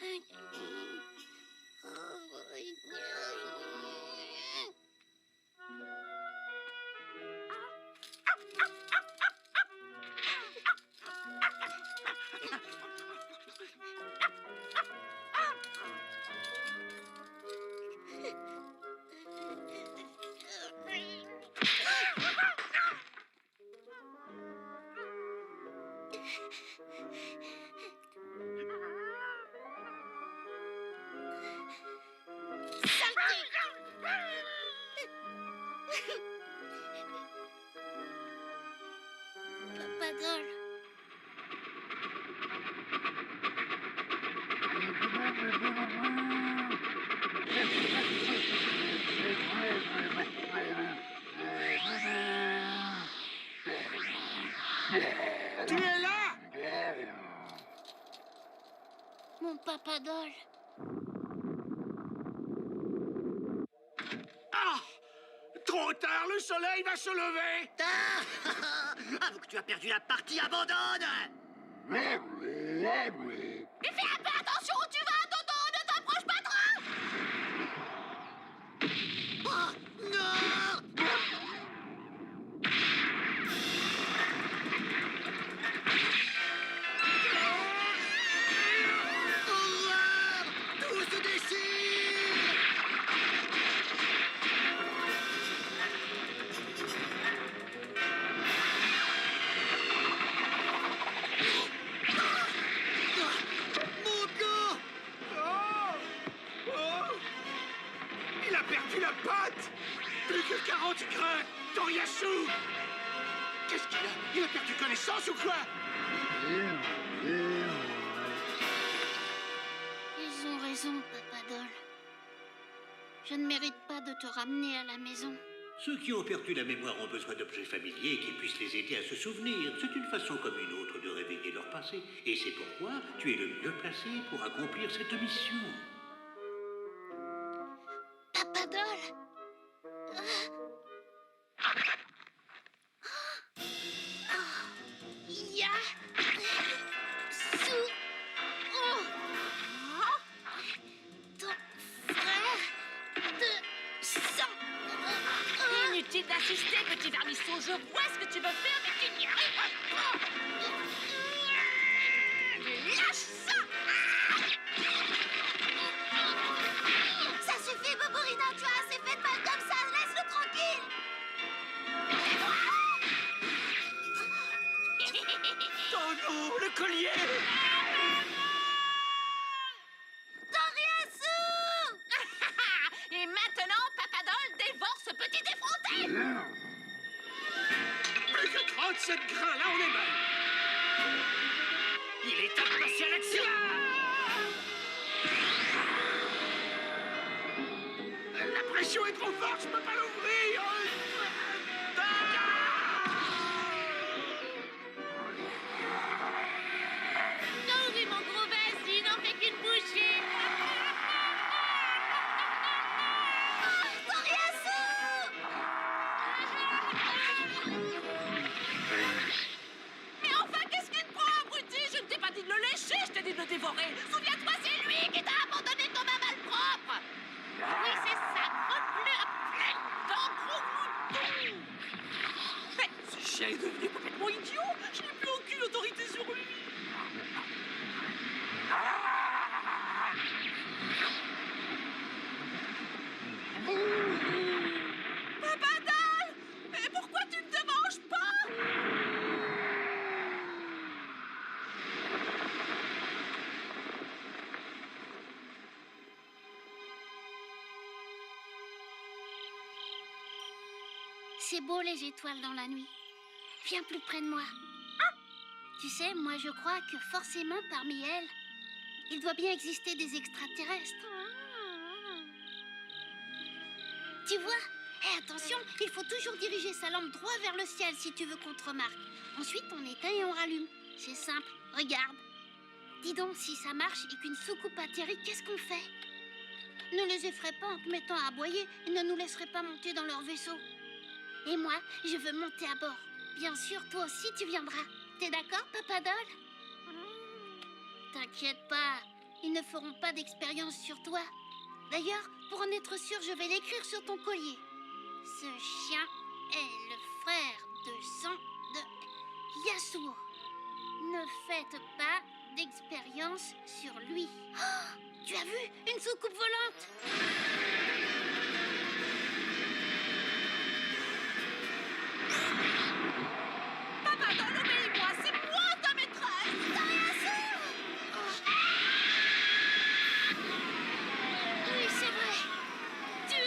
Papa Doll. Tu es là? Mon Papa Doll. Ah! Trop tard, le soleil va se lever! Avoue que tu as perdu la partie, abandonne. Mais fais un peu attention où tu vas, Dodo. Ne t'approche pas trop. Oh, non. Horreur! Tout se déchire! Mon gars! Oh! Oh! Il a perdu la patte! Plus que 40 grains! Toriyasu! Qu'est-ce qu'il a? Il a perdu connaissance ou quoi? Ils ont raison, Papa Doll. Je ne mérite pas de te ramener à la maison. Ceux qui ont perdu la mémoire ont besoin d'objets familiers qui puissent les aider à se souvenir. C'est une façon comme une autre de réveiller leur passé. Et c'est pourquoi tu es le mieux placé pour accomplir cette mission. Papa Doll. Ya. Sou. Oh. Ton frère de sang. Inutile d'assister, petit vermisseau. Je vois ce que tu veux faire, mais tu n'y arriveras pas. Lâche ça. Ça suffit, Boborina. Tu as assez fait de mal comme ça. Laisse-le tranquille. Plus que 37 grains, là on est mal. Il est temps de passer à l'action. La pression est trop forte, je peux pas l'ouvrir. Nourris mon gros vas-y, n'en fais qu'une bouchée. Mais enfin, qu'est-ce qu'il te prend, abruti? Je ne t'ai pas dit de le lécher, je t'ai dit de le dévorer. Souviens-toi, c'est lui qui t'a abandonné comme un malpropre. Oui, c'est ça, croque-le à pleine dents, gros mouton. Mais ce chien est devenu complètement idiot. Je n'ai plus aucune autorité sur lui. Papa Dalle, mais pourquoi tu ne te manges pas? C'est beau les étoiles dans la nuit. Viens plus près de moi. Tu sais, moi je crois que forcément parmi elles, il doit bien exister des extraterrestres. Tu vois? Hé, attention, il faut toujours diriger sa lampe droit vers le ciel si tu veux qu'on te remarque. Ensuite, on éteint et on rallume. C'est simple, regarde. Dis donc, si ça marche et qu'une soucoupe atterrit, qu'est-ce qu'on fait? Ne les effraie pas en te mettant à aboyer et ne nous laisserait pas monter dans leur vaisseau. Et moi, je veux monter à bord. Bien sûr, toi aussi, tu viendras. T'es d'accord, Papa Doll? T'inquiète pas, ils ne feront pas d'expérience sur toi. D'ailleurs, pour en être sûr, je vais l'écrire sur ton collier. Ce chien est le frère de sang de Yasuo. Ne faites pas d'expérience sur lui. Oh, tu as vu une soucoupe volante? Papa Dalle, obéis-moi, c'est moi ta maîtresse. Oui, c'est vrai. Tu es...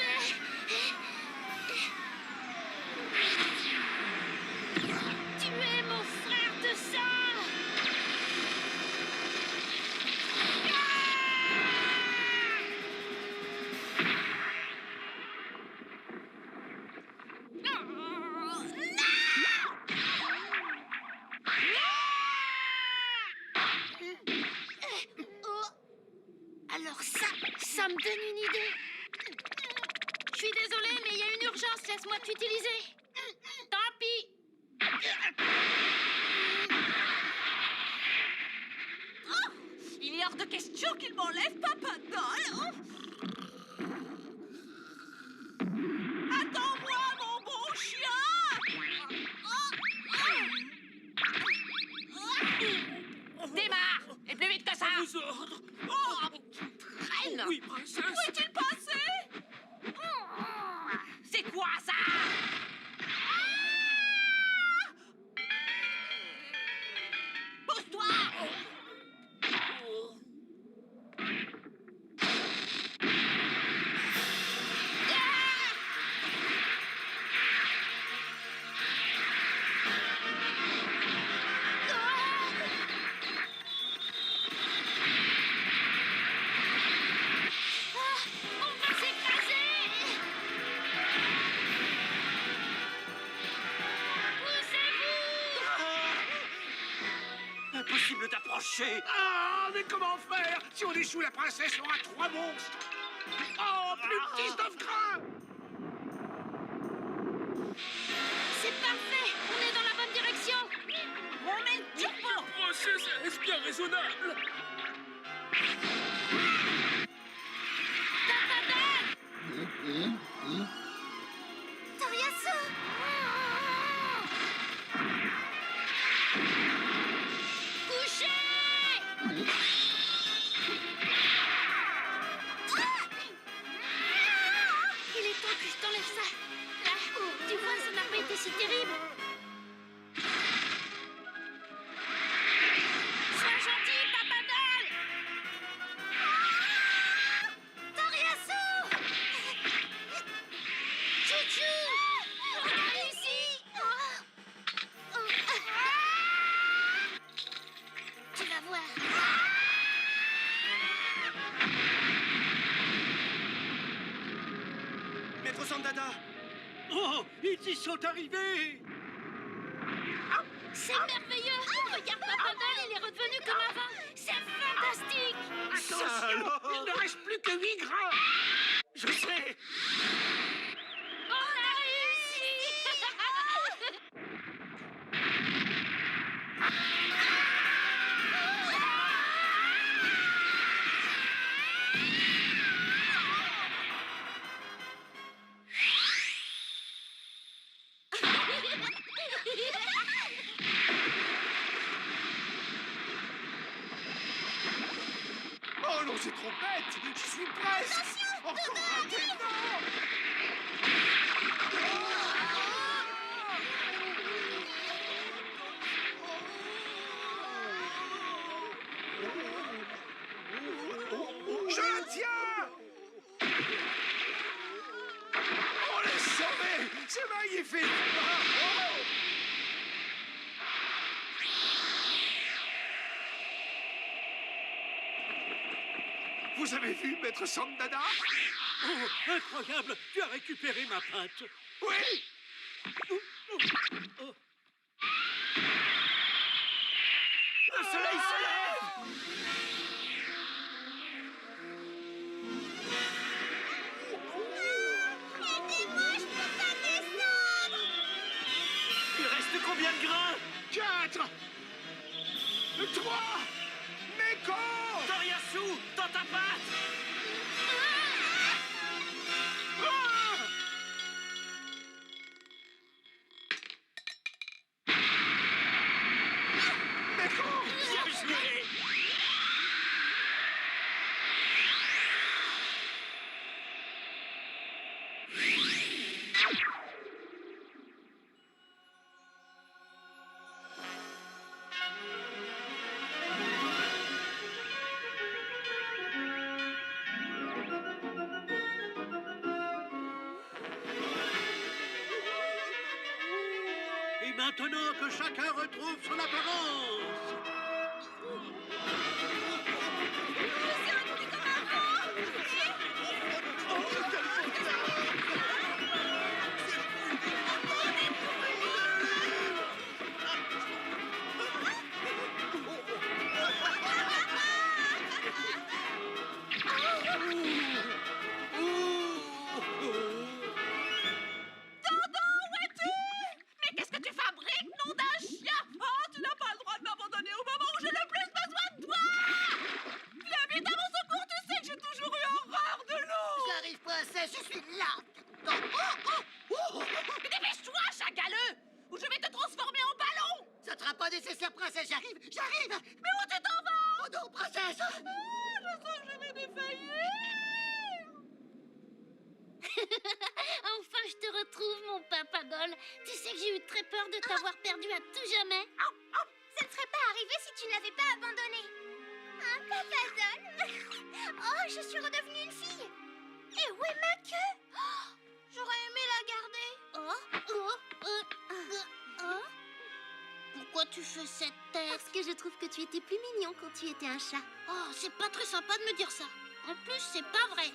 Tu es mon frère de sang. Oh. Alors ça me donne une idée. Je suis désolée, mais il y a une urgence. Laisse-moi t'utiliser. Tant pis. Oh, il est hors de question qu'il m'enlève Papa Dalle. Oh. Attends-moi, mon bon chien. Démarre, et plus vite que ça. Vos ordres. Oh, traîne. Oui, princesse. Où est-il passé? C'est quoi ça? Pousse-toi! On va s'écraser. Poussez-vous. Impossible d'approcher. Ah, mais comment faire? Si on échoue, la princesse aura 3 monstres. Oh, plus de 19 grains. C'est parfait. On est dans la bonne direction. On met le turbo! Princesse, est-ce bien raisonnable? Papa Dalle. Toriasso. Couchez. Il est temps que je t'enlève ça. Là, tu vois, ça n'a pas été si terrible. Sois gentil, Papa Dalle. Maître Sandada! Oh, ils y sont arrivés! C'est merveilleux. Regarde, Papa Doll, il est redevenu comme avant. C'est fantastique. Attention, il ne reste plus que 8 grains. Je sais! On a réussi. Oh non, c'est trop bête! Je suis presque! Encore raté, non! Je la tiens! On l'a sauvé! C'est magnifique! Bravo! Vous avez vu, Maître Sandada? Oh, incroyable! Tu as récupéré ma patte! Oui! Le soleil se lève! Aidez-moi, je peux pas descendre! Il reste combien de grains? 4! 3! Meko! Toriasu, dans ta patte! Meko! Bien joué! Et maintenant que chacun retrouve son apparence! Mais qu'est-ce que tu fabriques, nom d'un chien? Oh, tu n'as pas le droit de m'abandonner au moment où j'ai le plus besoin de toi! Viens vite à mon secours, tu sais que j'ai toujours eu horreur de l'eau! J'arrive, princesse, je suis là! Mais dépêche-toi, chagaleux! Ou je vais te transformer en ballon! Ça ne sera pas nécessaire, princesse, j'arrive! J'arrive! Mais où tu t'en vas? Oh non, princesse! Je sens que je vais défaillir! Enfin, je te retrouve, mon Papa Doll. Tu sais que j'ai eu très peur de t'avoir perdu à tout jamais. Ça ne serait pas arrivé si tu ne l'avais pas abandonné. Hein, Papa Doll? Oh, je suis redevenue une fille. Et où est ma queue? Oh, j'aurais aimé la garder. Oh. Pourquoi tu fais cette tête? Parce que je trouve que tu étais plus mignon quand tu étais un chat. Oh, c'est pas très sympa de me dire ça. En plus, c'est pas vrai.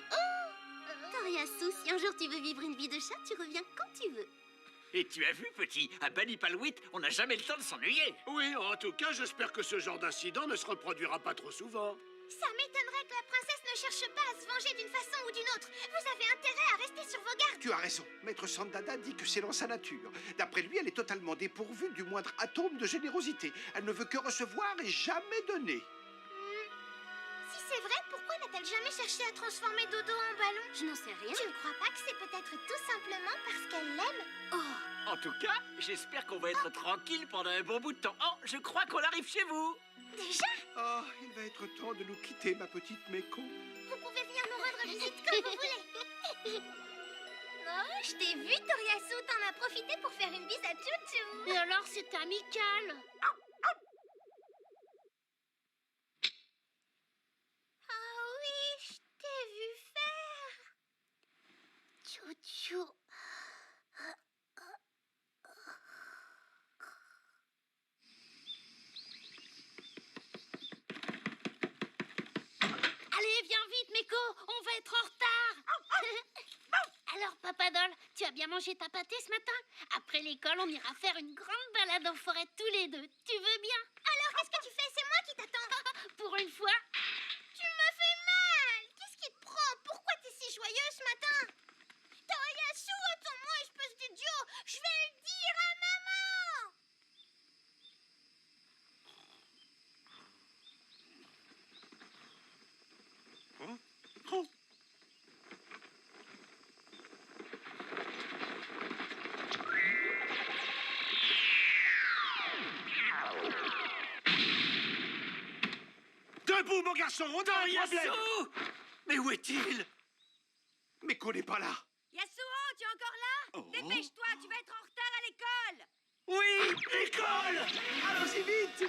Toriasu, si un jour tu veux vivre une vie de chat, tu reviens quand tu veux. Et tu as vu, petit, à Banipalouit, on n'a jamais le temps de s'ennuyer. Oui, en tout cas, j'espère que ce genre d'incident ne se reproduira pas trop souvent. Ça m'étonnerait que la princesse ne cherche pas à se venger d'une façon ou d'une autre. Vous avez intérêt à rester sur vos gardes. Tu as raison. Maître Sandada dit que c'est dans sa nature. D'après lui, elle est totalement dépourvue du moindre atome de générosité. Elle ne veut que recevoir et jamais donner. Si c'est vrai, pourquoi n'a-t-elle jamais cherché à transformer Dodo en ballon? Je n'en sais rien. Tu ne crois pas que c'est peut-être tout simplement parce qu'elle l'aime? Oh, En tout cas, j'espère qu'on va être tranquille pendant un bon bout de temps. Oh, je crois qu'on arrive chez vous. déjà? Oh, il va être temps de nous quitter, ma petite Meko. Vous pouvez venir nous rendre visite comme vous voulez. Oh, je t'ai vu, Toriasu. T'en as profité pour faire une bise à Chouchou. Et alors, c'est amical. Ah oui, je t'ai vu faire. Chouchou. Allez, viens vite, Meko. On va être en retard. Alors, Papa Doll, as bien mangé ta pâtée ce matin? Après l'école, on ira faire une grande balade en forêt tous les deux. Tu veux bien? Alors, qu'est-ce que tu fais? C'est moi qui t'attends. Pour une fois. Tu me fais mal. Qu'est-ce qui te prend? Pourquoi t'es si joyeux ce matin? Toyasu, attends-moi, espèce d'idiot. Je vais le dire à maman. Debout, mon garçon, on a un problème. Mais où est-il? Mais qu'on n'est pas là. Yasuo, tu es encore là? Dépêche-toi, tu vas être en retard à l'école. Oui, l'école. Allons-y vite.